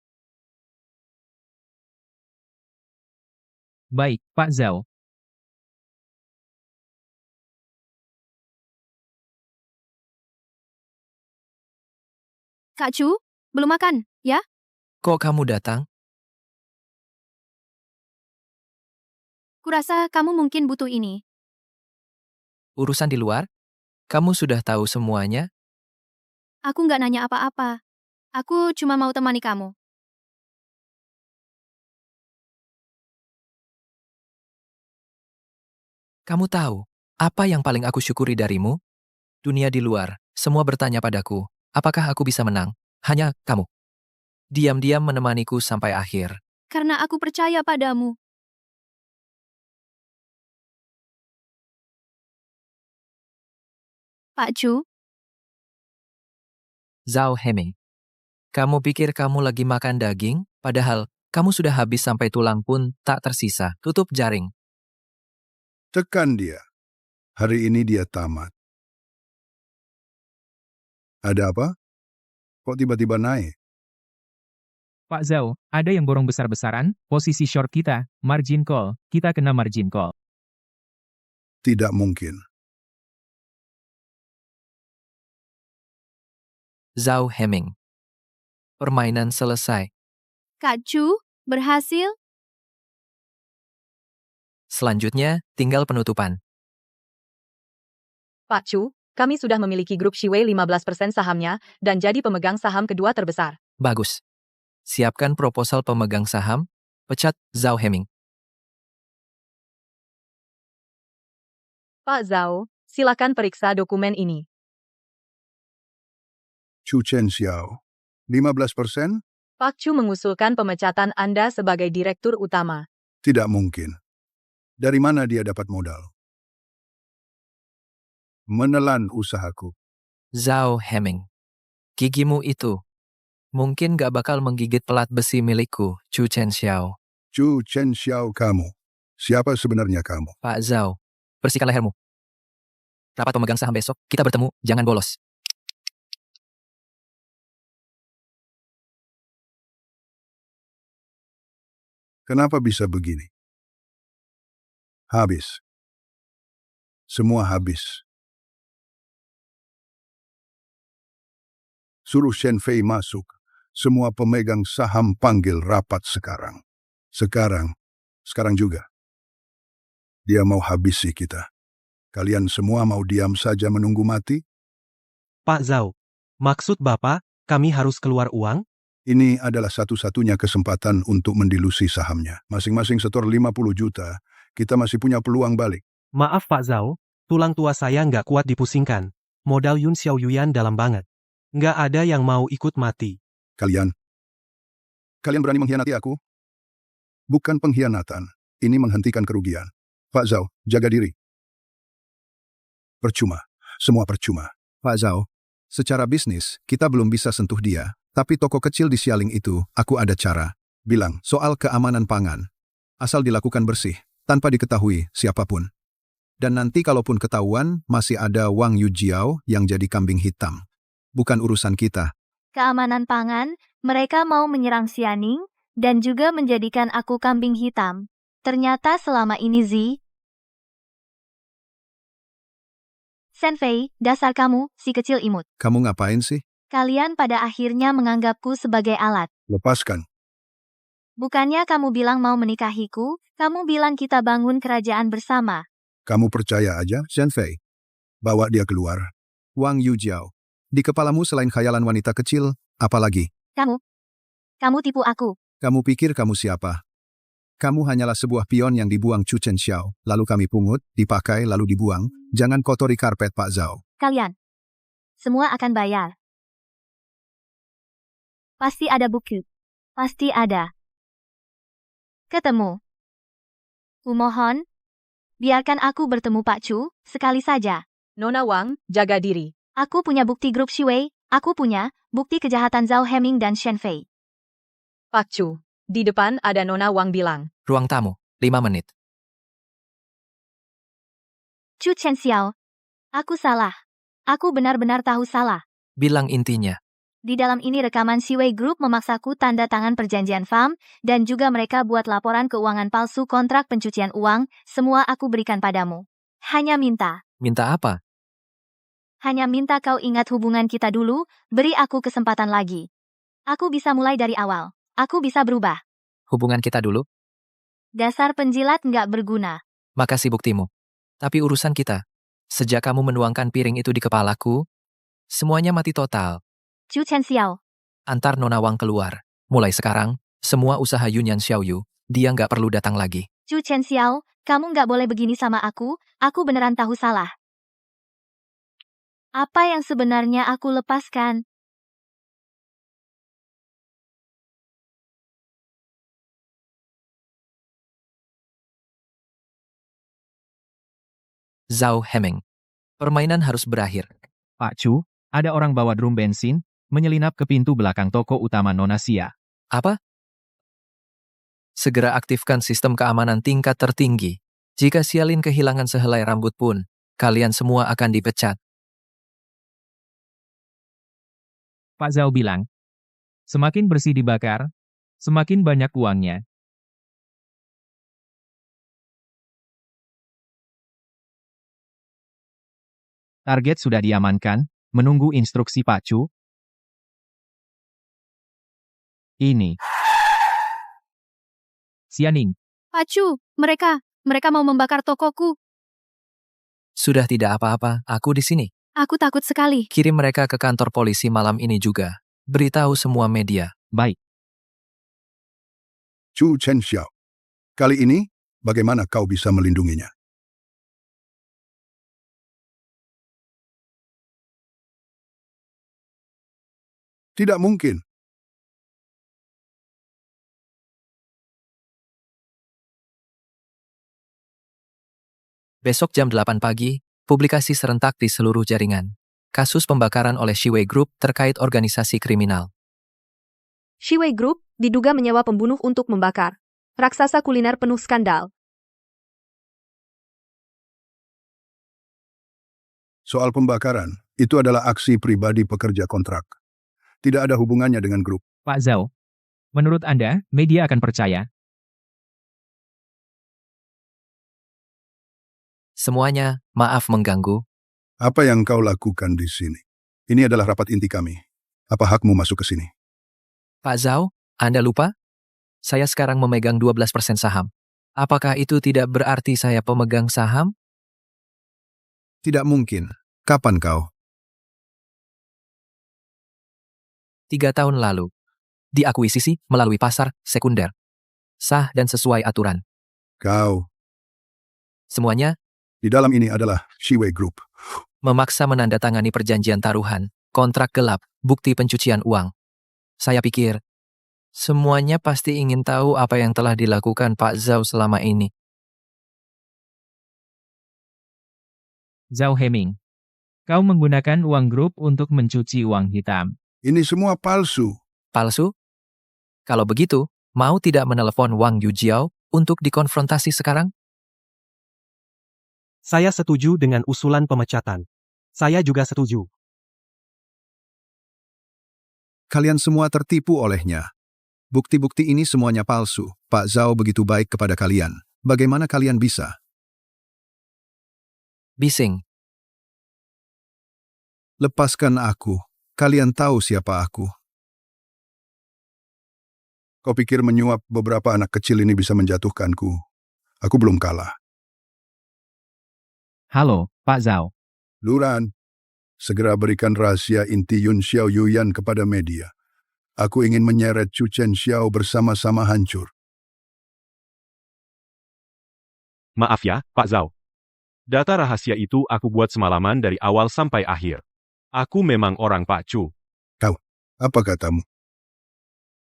Baik, Pak Zhao. Kak Chu, belum makan, ya? Kok kamu datang? Kurasa kamu mungkin butuh ini. Urusan di luar? Kamu sudah tahu semuanya? Aku nggak nanya apa-apa. Aku cuma mau temani kamu. Kamu tahu, apa yang paling aku syukuri darimu? Dunia di luar, semua bertanya padaku, apakah aku bisa menang? Hanya kamu. Diam-diam menemaniku sampai akhir. Karena aku percaya padamu. Pak Chu, Zhao Heming, kamu pikir kamu lagi makan daging, padahal kamu sudah habis sampai tulang pun tak tersisa. Tutup jaring. Tekan dia. Hari ini dia tamat. Ada apa? Kok tiba-tiba naik? Pak Zhao, ada yang borong besar-besaran, posisi short kita, margin call, kita kena margin call. Tidak mungkin. Zhao Heming. Permainan selesai. Kak Chu, berhasil? Selanjutnya, tinggal penutupan. Pak Chu, kami sudah memiliki grup Shiwei 15% sahamnya dan jadi pemegang saham kedua terbesar. Bagus. Siapkan proposal pemegang saham, pecat Zhao Heming. Pak Zhao, silakan periksa dokumen ini. Chu Chen Xiao. 15%? Pak Chu mengusulkan pemecatan Anda sebagai direktur utama. Tidak mungkin. Dari mana dia dapat modal? Menelan usahaku. Zhao Heming. Gigimu itu mungkin gak bakal menggigit pelat besi milikku, Chu Chen Xiao. Chu Chen Xiao kamu. Siapa sebenarnya kamu? Pak Zhao, bersihkan lehermu. Rapat pemegang saham besok, kita bertemu, jangan bolos. Kenapa bisa begini? Habis. Semua habis. Suruh Shen Fei masuk. Semua pemegang saham panggil rapat sekarang. Sekarang juga. Dia mau habisi kita. Kalian semua mau diam saja menunggu mati? Pak Zhao, maksud Bapak, kami harus keluar uang? Ini adalah satu-satunya kesempatan untuk mendilusi sahamnya. Masing-masing setor 50 juta. Kita masih punya peluang balik. Maaf Pak Zhao, tulang tua saya nggak kuat dipusingkan. Modal Yun Xiaoyuan dalam banget. Nggak ada yang mau ikut mati. Kalian berani mengkhianati aku? Bukan pengkhianatan. Ini menghentikan kerugian. Pak Zhao, jaga diri. Percuma. Semua percuma. Pak Zhao, secara bisnis, kita belum bisa sentuh dia. Tapi toko kecil di Xialing itu, aku ada cara. Bilang, soal keamanan pangan. Asal dilakukan bersih, tanpa diketahui siapapun. Dan nanti kalaupun ketahuan, masih ada Wang Yujiao yang jadi kambing hitam. Bukan urusan kita. Keamanan pangan, mereka mau menyerang Xianing, dan juga menjadikan aku kambing hitam. Ternyata selama ini Shenfei, dasar kamu, si kecil imut. Kamu ngapain sih? Kalian pada akhirnya menganggapku sebagai alat. Lepaskan. Bukannya kamu bilang mau menikahiku, kamu bilang kita bangun kerajaan bersama. Kamu percaya aja, Shen Fei. Bawa dia keluar. Wang Yujiao. Di kepalamu selain khayalan wanita kecil, apa lagi? Kamu tipu aku. Kamu pikir kamu siapa? Kamu hanyalah sebuah pion yang dibuang Chu Chen Xiao, lalu kami pungut, dipakai lalu dibuang. Jangan kotori karpet Pak Zhao. Kalian. Semua akan bayar. Pasti ada bukti. Pasti ada. Ketemu. Kumohon, biarkan aku bertemu Pak Chu, sekali saja. Nona Wang, jaga diri. Aku punya bukti grup Shiwei, aku punya bukti kejahatan Zhao Heming dan Shen Fei. Pak Chu, di depan ada Nona Wang bilang. Ruang tamu, 5 menit. Chu Chen Xiao. Aku salah. Aku benar-benar tahu salah. Bilang intinya. Di dalam ini rekaman Shiwei Group memaksaku tanda tangan perjanjian FAM, dan juga mereka buat laporan keuangan palsu kontrak pencucian uang, semua aku berikan padamu. Hanya minta. Minta apa? Hanya minta kau ingat hubungan kita dulu, beri aku kesempatan lagi. Aku bisa mulai dari awal. Aku bisa berubah. Hubungan kita dulu? Dasar penjilat nggak berguna. Makasih buktimu. Tapi urusan kita. Sejak kamu menuangkan piring itu di kepalaku, semuanya mati total. Chu Chen Xiao. Antar Nona Wang keluar. Mulai sekarang, semua usaha Yunyan Xiaoyu, dia nggak perlu datang lagi. Chu Chen Xiao, kamu nggak boleh begini sama aku beneran tahu salah. Apa yang sebenarnya aku lepaskan? Zhao Heming. Permainan harus berakhir. Pak Chu, ada orang bawa drum bensin, menyelinap ke pintu belakang toko utama Nona Xia. Apa? Segera aktifkan sistem keamanan tingkat tertinggi. Jika Xialin kehilangan sehelai rambut pun, kalian semua akan dipecat. Pak Zhao bilang, semakin bersih dibakar, semakin banyak uangnya. Target sudah diamankan, menunggu instruksi Pak Chu. Ini. Xianing, Pak Chu, mereka mau membakar tokoku. Sudah tidak apa-apa, aku di sini. Aku takut sekali. Kirim mereka ke kantor polisi malam ini juga. Beritahu semua media. baik. Chu Chenxiao. Kali ini, bagaimana kau bisa melindunginya? Tidak mungkin. Besok jam 8 pagi, publikasi serentak di seluruh jaringan. Kasus pembakaran oleh Shiwei Group terkait organisasi kriminal. Shiwei Group diduga menyewa pembunuh untuk membakar. Raksasa kuliner penuh skandal. Soal pembakaran, itu adalah aksi pribadi pekerja kontrak. Tidak ada hubungannya dengan grup. Pak Zhao, menurut Anda, media akan percaya? Semuanya, maaf mengganggu. Apa yang kau lakukan di sini? Ini adalah rapat inti kami. Apa hakmu masuk ke sini? Pak Zhao, Anda lupa? Saya sekarang memegang 12% saham. Apakah itu tidak berarti saya pemegang saham? Tidak mungkin. Kapan kau? 3 tahun lalu. Diakuisisi melalui pasar sekunder. Sah dan sesuai aturan. Kau. Semuanya Di dalam ini adalah Shiwei Group. memaksa menandatangani perjanjian taruhan, kontrak gelap, bukti pencucian uang. Saya pikir, semuanya pasti ingin tahu apa yang telah dilakukan Pak Zhao selama ini. Zhao Heming, kau menggunakan uang grup untuk mencuci uang hitam. Ini semua palsu. Palsu? Kalau begitu, mau tidak menelepon Wang Yujiao untuk dikonfrontasi sekarang? Saya setuju dengan usulan pemecatan. Saya juga setuju. Kalian semua tertipu olehnya. Bukti-bukti ini semuanya palsu. Pak Zhao begitu baik kepada kalian. Bagaimana kalian bisa? Bising. Lepaskan aku. Kalian tahu siapa aku. Kau pikir menyuap beberapa anak kecil ini bisa menjatuhkanku? Aku belum kalah. Halo, Pak Zhao. Luran, segera berikan rahasia inti Yun Xiao Yuyan kepada media. Aku ingin menyeret Chu Chenxiao bersama-sama hancur. Maaf ya, Pak Zhao. Data rahasia itu aku buat semalaman dari awal sampai akhir. Aku memang orang Pak Chu. Apa katamu?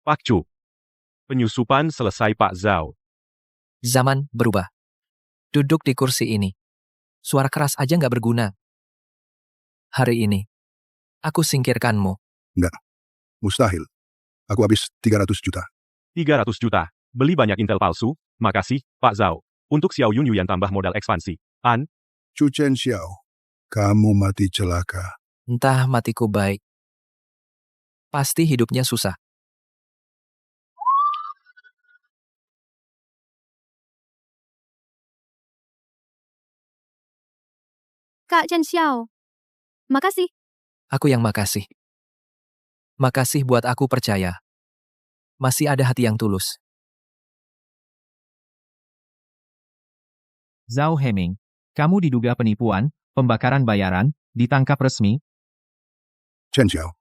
Pak Chu. Penyusupan selesai Pak Zhao. Zaman berubah. Duduk di kursi ini. Suara keras aja nggak berguna. Hari ini, aku singkirkanmu. Mustahil. Aku habis 300 juta. 300 juta. Beli banyak intel palsu. Makasih, Pak Zhao. Untuk Xiao Yun yang tambah modal ekspansi. Chu Chenxiao, kamu mati celaka. Entah matiku baik. Pasti hidupnya susah. Kak Chen Xiao. Makasih. Aku yang makasih. Makasih buat aku percaya. Masih ada hati yang tulus. Zhao Heming, kamu diduga penipuan, pembakaran bayaran, ditangkap resmi. Chenxiao,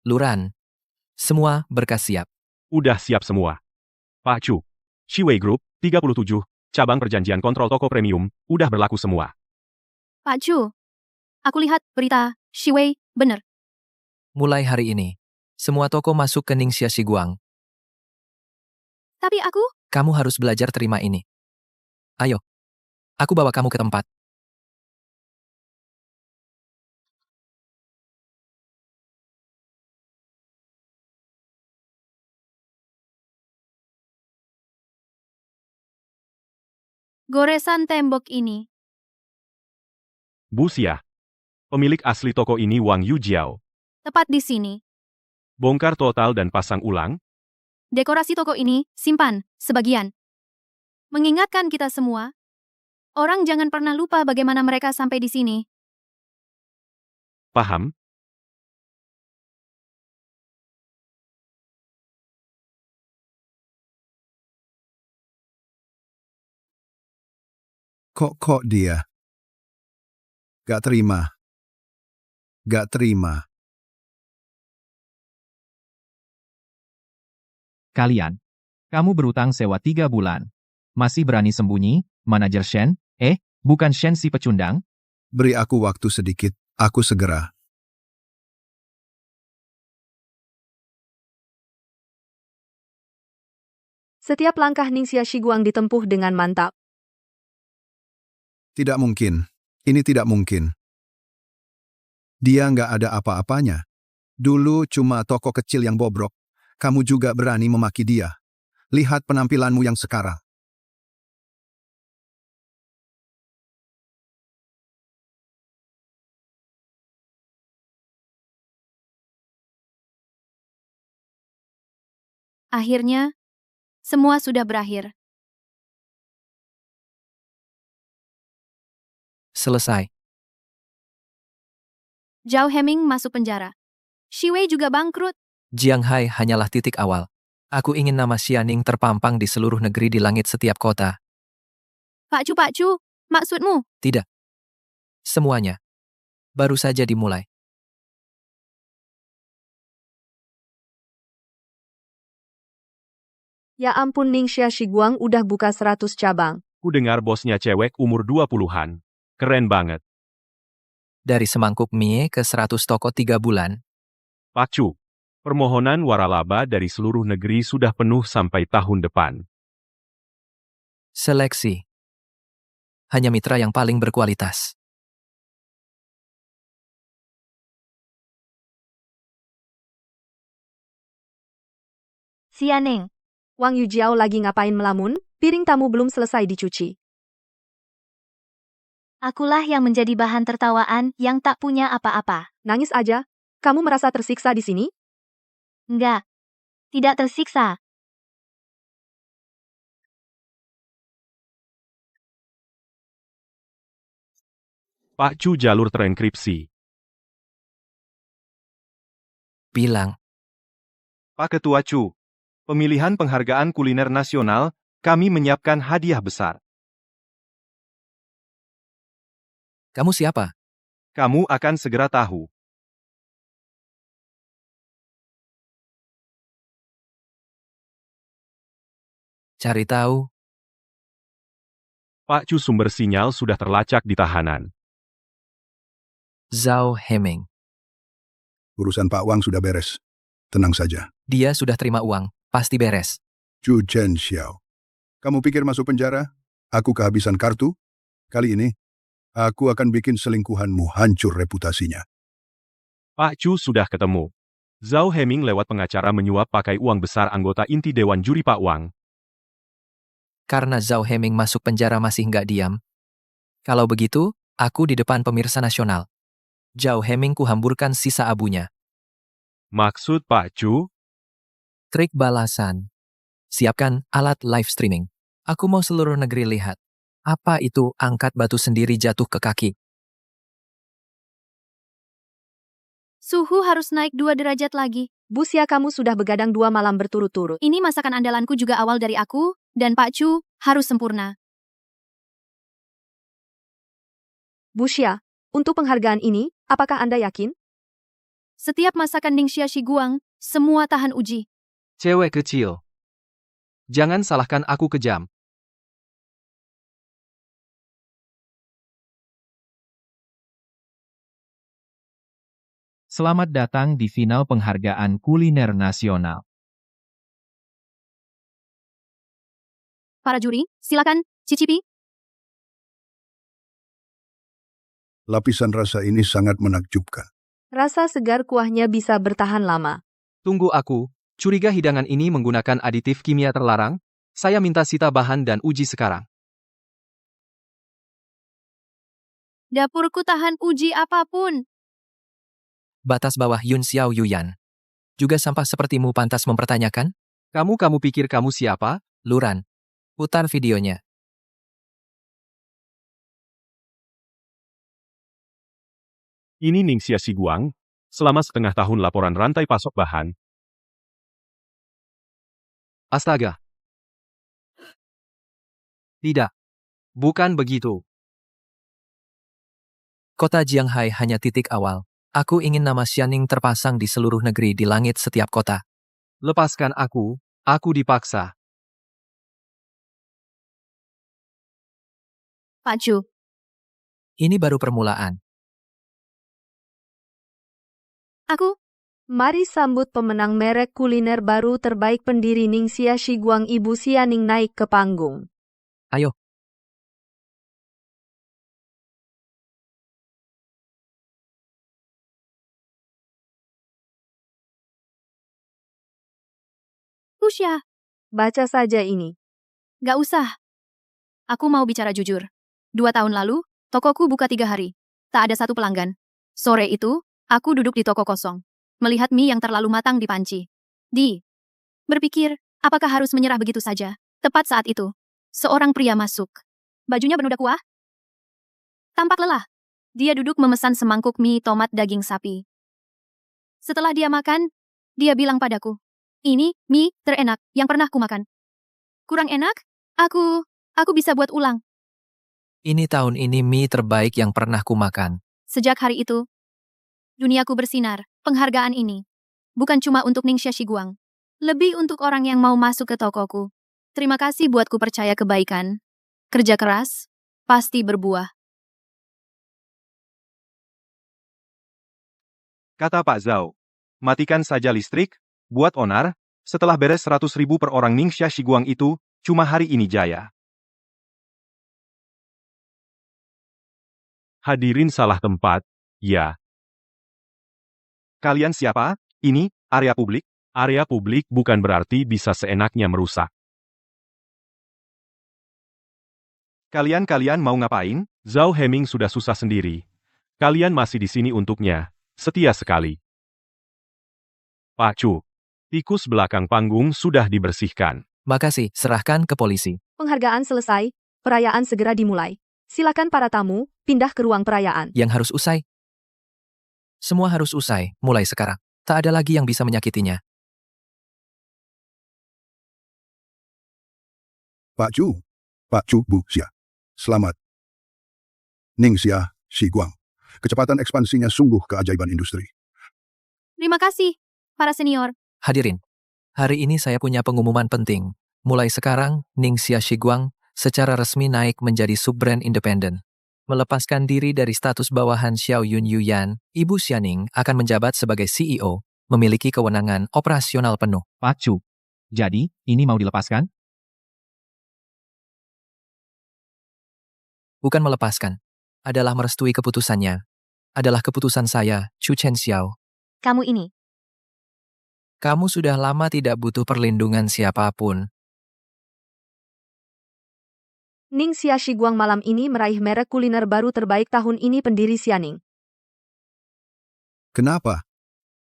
Luran. Semua berkas siap. Udah siap semua. Pak Chu. Shiwei Group, 37, cabang perjanjian kontrol toko premium, udah berlaku semua. Pak Chu. Aku lihat berita, Shiwei, bener. Mulai hari ini, semua toko masuk ke Ningxia Shiguang. Tapi aku, Kamu harus belajar terima ini. Ayo, aku bawa kamu ke tempat. goresan tembok ini. Bu Xia. Pemilik asli toko ini Wang Yujiao. Tepat di sini. Bongkar total dan pasang ulang. Dekorasi toko ini, simpan, sebagian. Mengingatkan kita semua, orang jangan pernah lupa bagaimana mereka sampai di sini. Paham? Kok dia? Gak terima. Gak terima. Kalian. Kamu berutang sewa 3 bulan. Masih berani sembunyi, manajer Shen? Bukan Shen si pecundang? Beri aku waktu sedikit, aku segera. Setiap langkah Ningxia Shiguang ditempuh dengan mantap. Tidak mungkin. Ini tidak mungkin. Dia nggak ada apa-apanya. Dulu cuma toko kecil yang bobrok. Kamu juga berani memaki dia. Lihat penampilanmu yang sekarang. Akhirnya, semua sudah berakhir. Selesai. Zhao Heming masuk penjara. Shi Wei juga bangkrut. Jiang Hai hanyalah titik awal. Aku ingin nama Xianing terpampang di seluruh negeri di langit setiap kota. Pak Chu, maksudmu? Tidak. Semuanya. Baru saja dimulai. Ya ampun, Ningxia Shiguang udah buka 100 cabang. Ku dengar bosnya cewek umur 20-an. Keren banget. Dari semangkuk mie ke 100 toko 3 bulan. Pak Chu, permohonan waralaba dari seluruh negeri sudah penuh sampai tahun depan. Seleksi. Hanya mitra yang paling berkualitas. Xianing, Wang Yujiao lagi ngapain melamun? Piring tamu belum selesai dicuci. akulah yang menjadi bahan tertawaan yang tak punya apa-apa. Nangis aja? Kamu merasa tersiksa di sini? Enggak. Tidak tersiksa. Pak Chu jalur terenkripsi. Bilang. Pak Ketua Chu, pemilihan penghargaan kuliner nasional, kami menyiapkan hadiah besar. Kamu siapa? Kamu akan segera tahu. Cari tahu. Pak Chu sumber sinyal sudah terlacak di tahanan. Zhao Heming. Urusan Pak Wang sudah beres. Tenang saja. Dia sudah terima uang. Pasti beres. Zhu Zhenxiao. Kamu pikir masuk penjara? Aku kehabisan kartu? Kali ini, aku akan bikin selingkuhanmu hancur reputasinya. Pak Chu sudah ketemu. Zhao Heming lewat pengacara menyuap pakai uang besar anggota inti Dewan Juri Pak Wang. Karena Zhao Heming masuk penjara masih nggak diam. Kalau begitu, aku di depan pemirsa nasional. Zhao Heming kuhamburkan sisa abunya. Maksud Pak Chu? Trik balasan. Siapkan alat live streaming. Aku mau seluruh negeri lihat. Apa itu angkat batu sendiri jatuh ke kaki? Suhu harus naik 2 derajat lagi. Busia, kamu sudah begadang 2 malam berturut-turut. Ini masakan andalanku juga awal dari aku, dan Pak Chu harus sempurna. Busia, untuk penghargaan ini, apakah Anda yakin? Setiap masakan Ningxia Shiguang, semua tahan uji. Cewek kecil. Jangan salahkan aku kejam. Selamat datang di final penghargaan kuliner nasional. Para juri, silakan, cicipi. Lapisan rasa ini sangat menakjubkan. Rasa segar kuahnya bisa bertahan lama. Tunggu aku, curiga hidangan ini menggunakan aditif kimia terlarang? Saya minta sita bahan dan uji sekarang. Dapurku tahan uji apapun. Batas bawah Yun Xiao Yuyan. Juga sampah sepertimu pantas mempertanyakan? Kamu pikir kamu siapa? Luran. Putar videonya. Ini Ningxia Shiguang. Selama setengah tahun laporan rantai pasok bahan, Astaga. Tidak. Bukan begitu. Kota Jianghai hanya titik awal. Aku ingin nama Xianing terpasang di seluruh negeri di langit setiap kota. Lepaskan aku dipaksa. Pak Chu, Ini baru permulaan. aku, Mari sambut pemenang merek kuliner baru terbaik pendiri Ningxia Shiguang Ibu Xianing naik ke panggung. Ayo. Usha, Baca saja ini. gak usah. Aku mau bicara jujur. 2 tahun lalu, tokoku buka 3 hari. Tak ada satu pelanggan. Sore itu, aku duduk di toko kosong. Melihat mie yang terlalu matang di panci. Berpikir, apakah harus menyerah begitu saja? Tepat saat itu, seorang pria masuk. Bajunya bernoda kuah. Tampak lelah. Dia duduk memesan semangkuk mie tomat daging sapi. Setelah dia makan, dia bilang padaku, "Ini mie terenak yang pernah kumakan." Kurang enak? Aku bisa buat ulang. Ini tahun ini mie terbaik yang pernah kumakan. Sejak hari itu, duniaku bersinar. Penghargaan ini bukan cuma untuk Ningxia Shiguang, lebih untuk orang yang mau masuk ke tokoku. Terima kasih buatku percaya kebaikan. Kerja keras pasti berbuah. kata Pak Zhao. Matikan saja listrik, buat onar, setelah beres 100.000 per orang Ningxia Shiguang itu, cuma hari ini jaya. Hadirin salah tempat, ya. Kalian siapa? Ini, area publik? Area publik bukan berarti bisa seenaknya merusak. Kalian mau ngapain? Zhao Heming sudah susah sendiri. Kalian masih di sini untuknya. Setia sekali. Pak Chu, tikus belakang panggung sudah dibersihkan. Makasih, serahkan ke polisi. Penghargaan selesai, perayaan segera dimulai. Silakan para tamu, pindah ke ruang perayaan. Yang harus usai. Semua harus usai, mulai sekarang. Tak ada lagi yang bisa menyakitinya. Pak Chu Bu Xia. Selamat. Ningxia Shiguang. Kecepatan ekspansinya sungguh keajaiban industri. Terima kasih, para senior. Hadirin, hari ini saya punya pengumuman penting. Mulai sekarang, Ningxia Shiguang secara resmi naik menjadi sub-brand independen. Melepaskan diri dari status bawahan Xiao Yun Yuyan, Ibu Xianing akan menjabat sebagai CEO, memiliki kewenangan operasional penuh. Pak Chu. Jadi, ini mau dilepaskan? Bukan melepaskan, adalah merestui keputusannya. Adalah keputusan saya, Chu Chen Xiao. Kamu ini. Kamu sudah lama tidak butuh perlindungan siapapun. Ningxia Shiguang malam ini meraih merek kuliner baru terbaik tahun ini pendiri Xianing. Kenapa?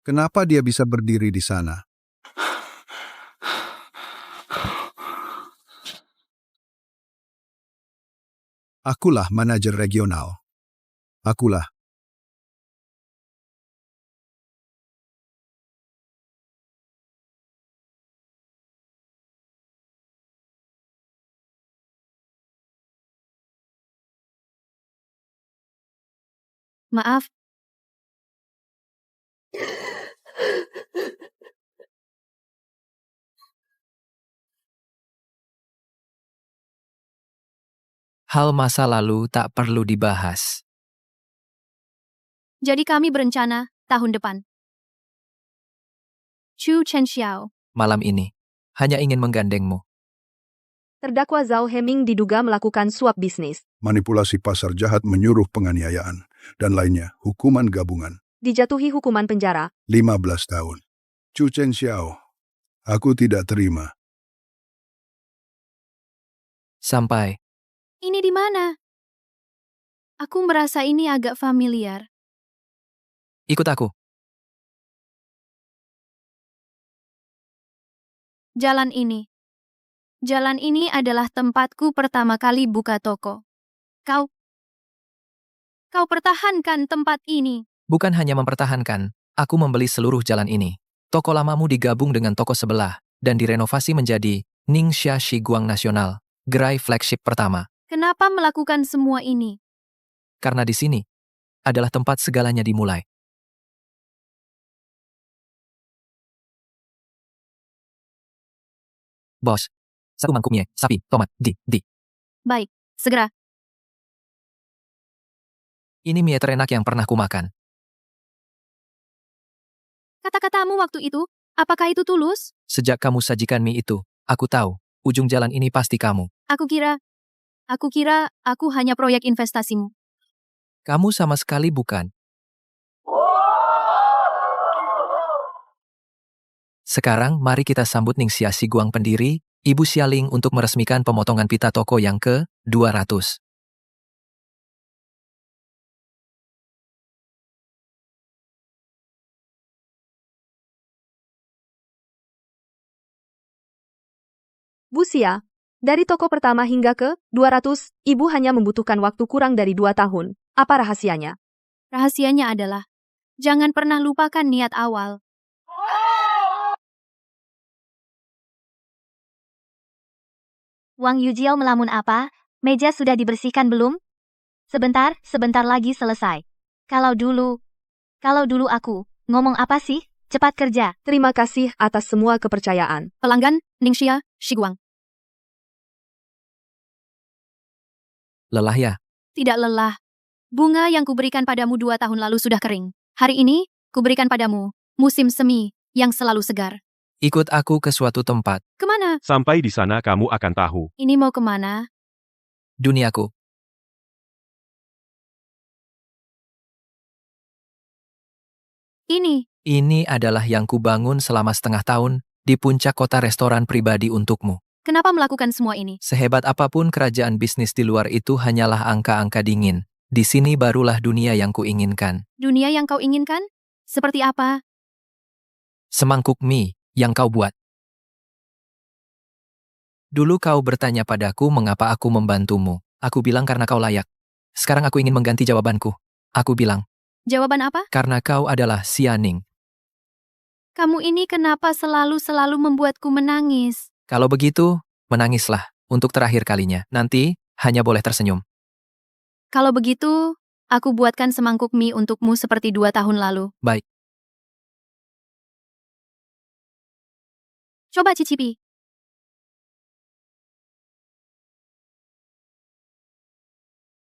Kenapa dia bisa berdiri di sana? Akulah manajer regional. Akulah. Maaf. Hal masa lalu tak perlu dibahas. Jadi kami berencana tahun depan. Chu Chen Xiao. Malam ini, hanya ingin menggandengmu. Terdakwa Zhao Heming diduga melakukan suap bisnis. Manipulasi pasar jahat menyuruh penganiayaan. Dan lainnya, hukuman gabungan. Dijatuhi hukuman penjara. 15 tahun. Chu Chen Xiao. Aku tidak terima. Sampai. Ini di mana? Aku merasa ini agak familiar. Ikut aku. Jalan ini. Jalan ini adalah tempatku pertama kali buka toko. Kau pertahankan tempat ini. Bukan hanya mempertahankan, aku membeli seluruh jalan ini. Toko lamamu digabung dengan toko sebelah, dan direnovasi menjadi Ningxia Shiguang Nasional, gerai flagship pertama. Kenapa melakukan semua ini? Karena di sini adalah tempat segalanya dimulai. Bos, satu mangkuk mie, sapi, tomat, di. Baik, segera. Ini mie terenak yang pernah kumakan. Kata-katamu waktu itu, apakah itu tulus? Sejak kamu sajikan mie itu, aku tahu, ujung jalan ini pasti kamu. Aku kira aku hanya proyek investasimu. Kamu sama sekali bukan. Sekarang mari kita sambut Ningxia Shiguang pendiri, Ibu Xialing untuk meresmikan pemotongan pita toko yang ke-200. Bu Xia, dari toko pertama hingga ke 200, Ibu hanya membutuhkan waktu kurang dari 2 tahun. Apa rahasianya? Rahasianya adalah, jangan pernah lupakan niat awal. Wang Yujiao melamun apa? Meja sudah dibersihkan belum? Sebentar lagi selesai. Kalau dulu aku ngomong apa sih? Cepat kerja. Terima kasih atas semua kepercayaan. Pelanggan, Ningxia Shiguang. Lelah ya? Tidak lelah. Bunga yang kuberikan padamu 2 tahun lalu sudah kering. Hari ini, kuberikan padamu musim semi yang selalu segar. Ikut aku ke suatu tempat, Kemana? Sampai di sana kamu akan tahu. Ini mau kemana? duniaku. Ini adalah yang kubangun selama setengah tahun, di puncak kota restoran pribadi untukmu. Kenapa melakukan semua ini? Sehebat apapun kerajaan bisnis di luar itu hanyalah angka-angka dingin. Di sini barulah dunia yang kuinginkan. Dunia yang kau inginkan? Seperti apa? Semangkuk mie yang kau buat. Dulu kau bertanya padaku mengapa aku membantumu. Aku bilang karena kau layak. Sekarang aku ingin mengganti jawabanku. Aku bilang, Jawaban apa? karena kau adalah Xianing. Kamu ini kenapa selalu membuatku menangis? Kalau begitu, menangislah untuk terakhir kalinya. Nanti, hanya boleh tersenyum. Kalau begitu, aku buatkan semangkuk mie untukmu seperti 2 tahun lalu. Baik. Coba cicipi.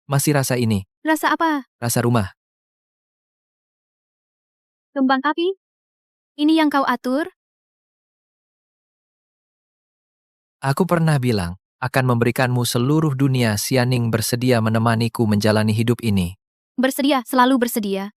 Masih rasa ini, Rasa apa? rasa rumah. Kembang api? Ini yang kau atur? Aku pernah bilang, akan memberikanmu seluruh dunia. Xianing bersedia menemaniku menjalani hidup ini. Bersedia, selalu bersedia.